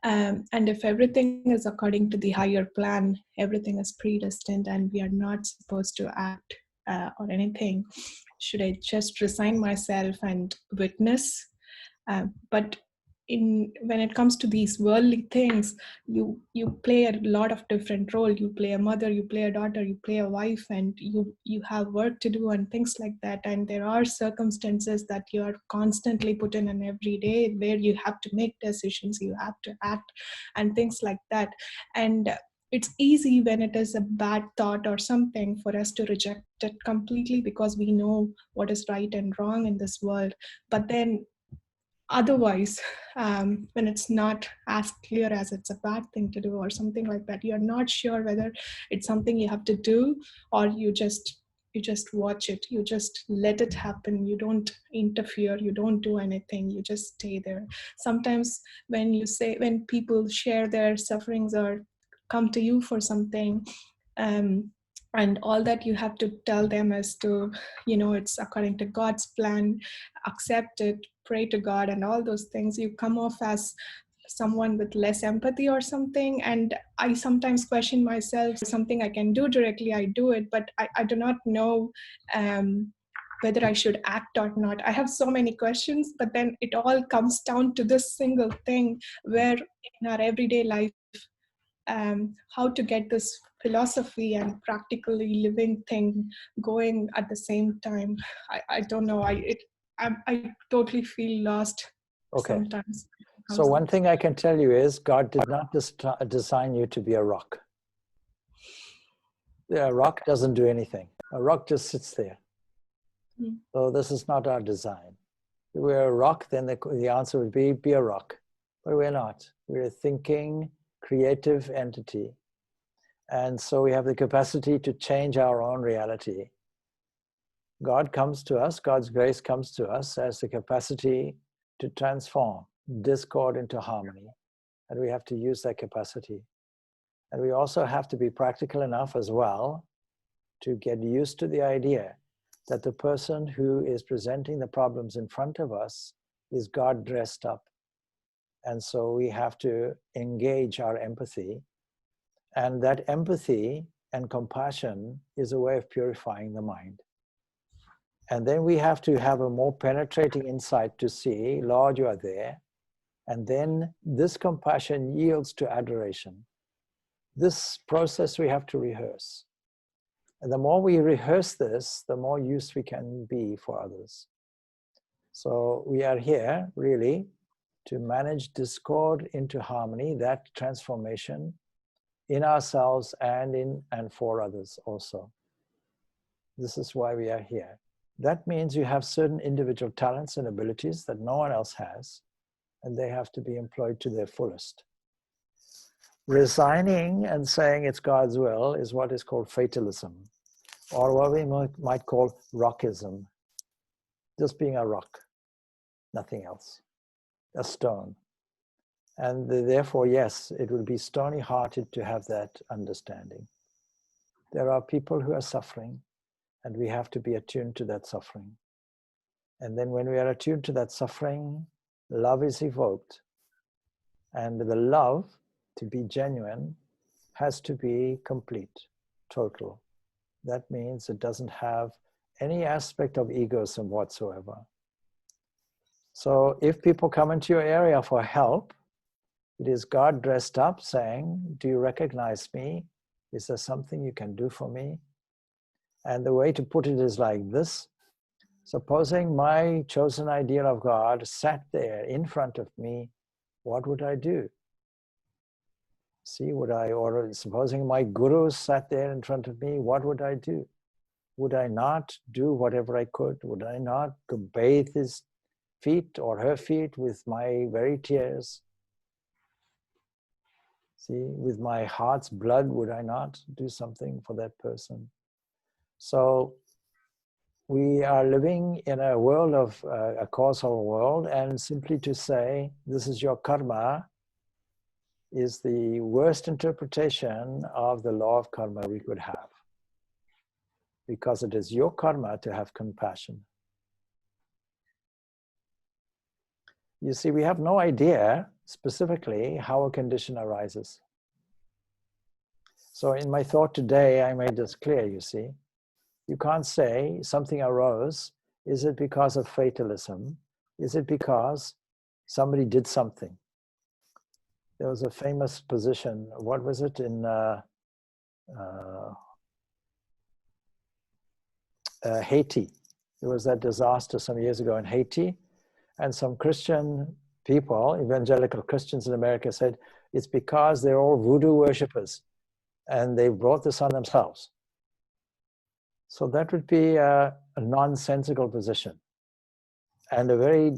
And if everything is according to the higher plan, everything is predestined, and we are not supposed to act or anything, should I just resign myself and witness? But when it comes to these worldly things, you play a lot of different role. You play a mother, you play a daughter, you play a wife, and you have work to do and things like that. And there are circumstances that you are constantly put in an every day where you have to make decisions, you have to act and things like that. And it's easy when it is a bad thought or something for us to reject it completely, because we know what is right and wrong in this world. But then otherwise, when it's not as clear as it's a bad thing to do or something like that, you're not sure whether it's something you have to do, or you just watch it, you just let it happen, you don't interfere, you don't do anything, you just stay there. Sometimes when people share their sufferings or come to you for something, and all that you have to tell them is to, it's according to God's plan, accept it, pray to God and all those things, you come off as someone with less empathy or something. And I sometimes question myself, something I can do directly, I do it, but I do not know whether I should act or not. I have so many questions, but then it all comes down to this single thing, where in our everyday life, how to get this philosophy and practically living thing going at the same time. I don't know. I totally feel lost sometimes. So one thing I can tell you is God did not design you to be a rock. A rock doesn't do anything. A rock just sits there. So this is not our design. If we're a rock, then the answer would be a rock. But we're not. We're a thinking, creative entity. And so we have the capacity to change our own reality. God comes to us, God's grace comes to us as the capacity to transform discord into harmony. And we have to use that capacity. And we also have to be practical enough as well to get used to the idea that the person who is presenting the problems in front of us is God dressed up. And so we have to engage our empathy. And that empathy and compassion is a way of purifying the mind. And then we have to have a more penetrating insight to see, Lord, you are there. And then this compassion yields to adoration. This process we have to rehearse. And the more we rehearse this, the more use we can be for others. So we are here really to manage discord into harmony, that transformation in ourselves and in and for others also. This is why we are here. That means you have certain individual talents and abilities that no one else has, and they have to be employed to their fullest. Resigning and saying it's God's will is what is called fatalism, or what we might call rockism. Just being a rock, nothing else, a stone. And therefore, yes, it will be stony-hearted to have that understanding. There are people who are suffering, and we have to be attuned to that suffering. And then when we are attuned to that suffering, love is evoked. And the love, to be genuine, has to be complete, total. That means it doesn't have any aspect of egoism whatsoever. So if people come into your area for help, it is God dressed up saying, do you recognize me? Is there something you can do for me? And the way to put it is like this. Supposing my chosen ideal of God sat there in front of me, what would I do? See, supposing my guru sat there in front of me, what would I do? Would I not do whatever I could? Would I not bathe his feet or her feet with my very tears? See, with my heart's blood, would I not do something for that person? So we are living in a world of a causal world, and simply to say, this is your karma, is the worst interpretation of the law of karma we could have. Because it is your karma to have compassion. You see, we have no idea specifically how a condition arises. So in my thought today, I made this clear, you see. You can't say something arose. Is it because of fatalism? Is it because somebody did something? There was a famous position, what was it, in Haiti. There was that disaster some years ago in Haiti, and some Christian people, evangelical Christians in America, said it's because they're all voodoo worshippers and they brought this on themselves. So that would be a nonsensical position and a very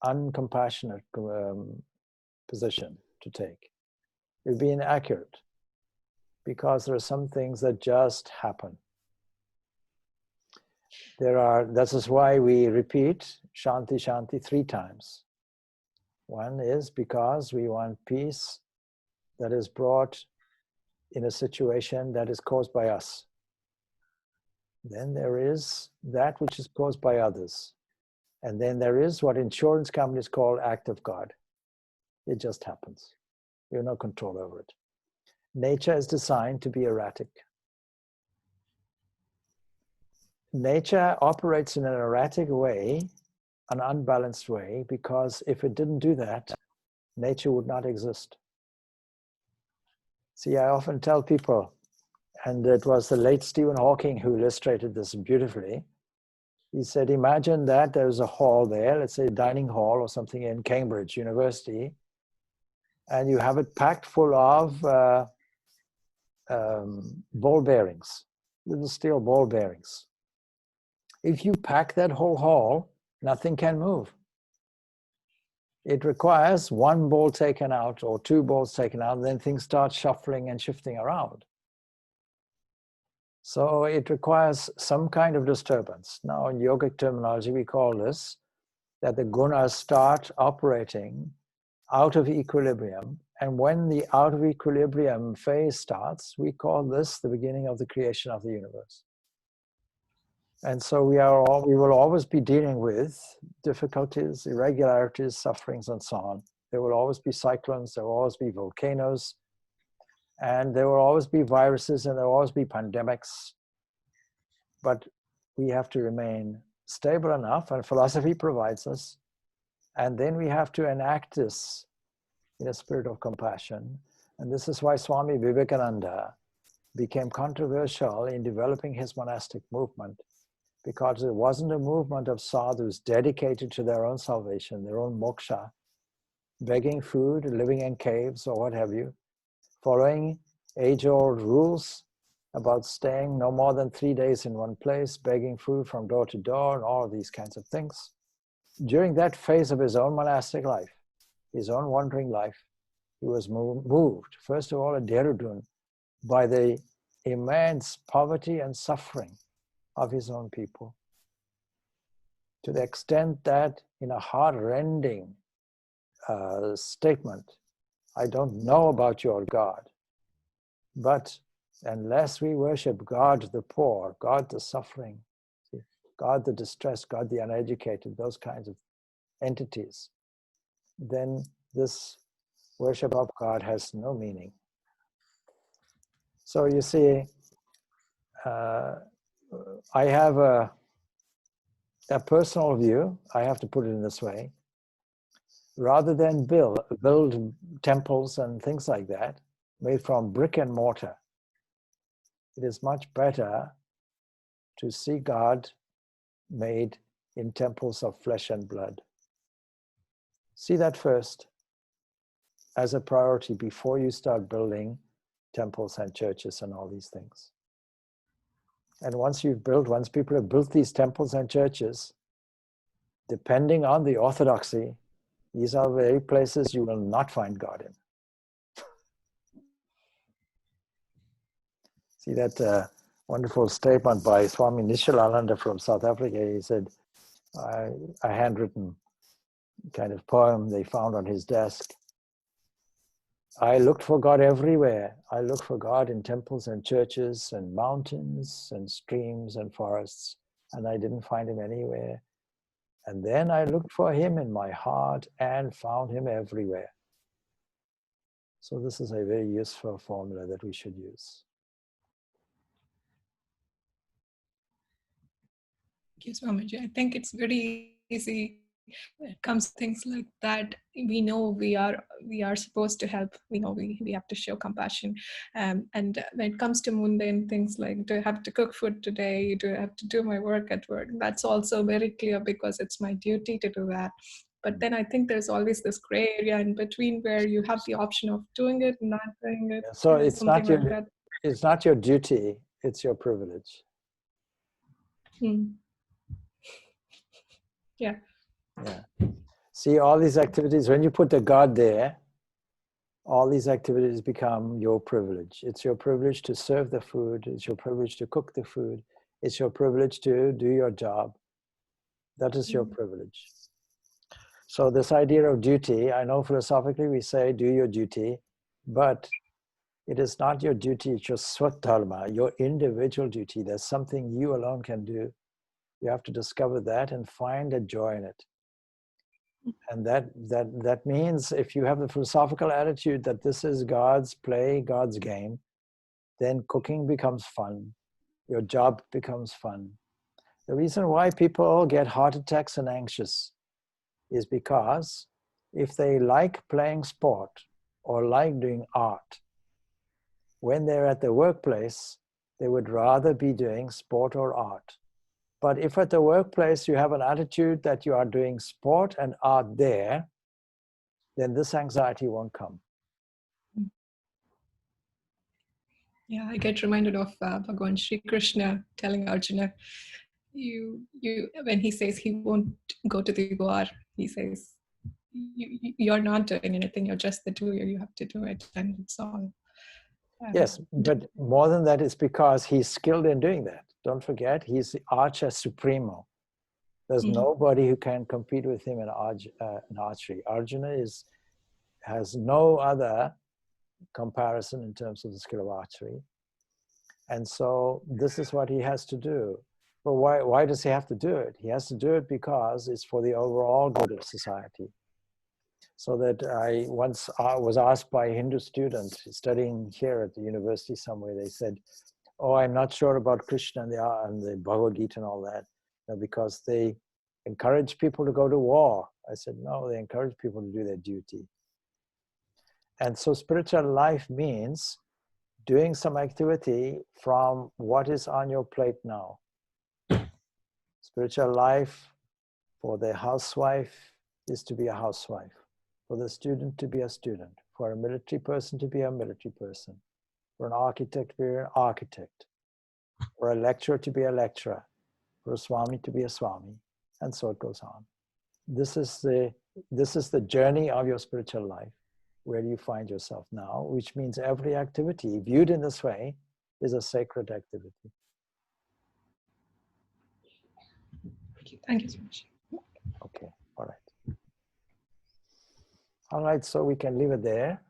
uncompassionate position to take. It would be inaccurate because there are some things that just happen. This is why we repeat Shanti Shanti 3 times. One is because we want peace that is brought in a situation that is caused by us. Then there is that which is caused by others. And then there is what insurance companies call act of God. It just happens. We have no control over it. Nature is designed to be erratic. Nature operates in an erratic way, an unbalanced way, because if it didn't do that, nature would not exist. See, I often tell people, and it was the late Stephen Hawking who illustrated this beautifully. He said, imagine that there's a hall there, let's say a dining hall or something in Cambridge University, and you have it packed full of ball bearings, little steel ball bearings. If you pack that whole hall, nothing can move. It requires 1 ball taken out or 2 balls taken out, and then things start shuffling and shifting around. So it requires some kind of disturbance. Now in yogic terminology, we call this that the gunas start operating out of equilibrium. And when the out of equilibrium phase starts, we call this the beginning of the creation of the universe. And so we will always be dealing with difficulties, irregularities, sufferings, and so on. There will always be cyclones, there will always be volcanoes, and there will always be viruses, and there will always be pandemics. But we have to remain stable enough, and philosophy provides us And then we have to enact this in a spirit of compassion. And this is why Swami Vivekananda became controversial in developing his monastic movement, because it wasn't a movement of sadhus dedicated to their own salvation, their own moksha, begging food, living in caves or what have you, following age-old rules about staying no more than 3 days in one place, begging food from door to door, and all of these kinds of things. During that phase of his own monastic life, his own wandering life, he was moved, first of all at Dehradun, by the immense poverty and suffering of his own people, to the extent that in a heart-rending statement, I don't know about your God, but unless we worship God the poor, God the suffering, God the distressed, God the uneducated, those kinds of entities, then this worship of God has no meaning. So you see, I have a personal view, I have to put it in this way. Rather than build temples and things like that, made from brick and mortar, it is much better to see God made in temples of flesh and blood. See that first as a priority before you start building temples and churches and all these things. And once people have built these temples and churches, depending on the orthodoxy, these are the very places you will not find God in. See that wonderful statement by Swami Nishalananda from South Africa. He said, a handwritten kind of poem they found on his desk. I looked for God everywhere. I looked for God in temples and churches and mountains and streams and forests, and I didn't find him anywhere. And then I looked for him in my heart and found him everywhere. So this is a very useful formula that we should use. Thank you so much. I think it's very easy when it comes to things like that. We know we are supposed to help. We know we have to show compassion. And when it comes to mundane things like, do I have to cook food today? Do I have to do my work at work? That's also very clear because it's my duty to do that. But then I think there's always this gray area in between where you have the option of doing it and not doing it. So it's not your, like that. It's not your duty, it's your privilege. Yeah. Yeah. See, all these activities, when you put the God there, all these activities become your privilege. It's your privilege to serve the food. It's your privilege to cook the food. It's your privilege to do your job. That is your privilege. So this idea of duty, I know philosophically we say do your duty, but it is not your duty, it's your swadharma, your individual duty. There's something you alone can do. You have to discover that and find a joy in it. And that means if you have the philosophical attitude that this is God's play, God's game, then cooking becomes fun. Your job becomes fun. The reason why people get heart attacks and anxious is because if they like playing sport or like doing art, when they're at the workplace, they would rather be doing sport or art. But if at the workplace you have an attitude that you are doing sport and art there, then this anxiety won't come. Yeah, I get reminded of Bhagavan Sri Krishna telling Arjuna, when he says he won't go to the war, he says, you're not doing anything, you're just the doer, you have to do it, and it's all. Yes, but more than that, it's because he's skilled in doing that. Don't forget, he's the archer supremo. There's nobody who can compete with him in archery. Arjuna has no other comparison in terms of the skill of archery. And so this is what he has to do. But why does he have to do it? He has to do it because it's for the overall good of society. So that I once was asked by a Hindu student studying here at the university somewhere, they said, oh, I'm not sure about Krishna and the Bhagavad Gita and all that, because they encourage people to go to war. I said, no, they encourage people to do their duty. And so spiritual life means doing some activity from what is on your plate now. Spiritual life for the housewife is to be a housewife, for the student to be a student, for a military person to be a military person, for an architect to be an architect, for a lecturer to be a lecturer, for a Swami to be a Swami, and so it goes on. This is the journey of your spiritual life. Where do you find yourself now? Which means every activity viewed in this way is a sacred activity. Thank you so much. Okay, all right. All right, so we can leave it there.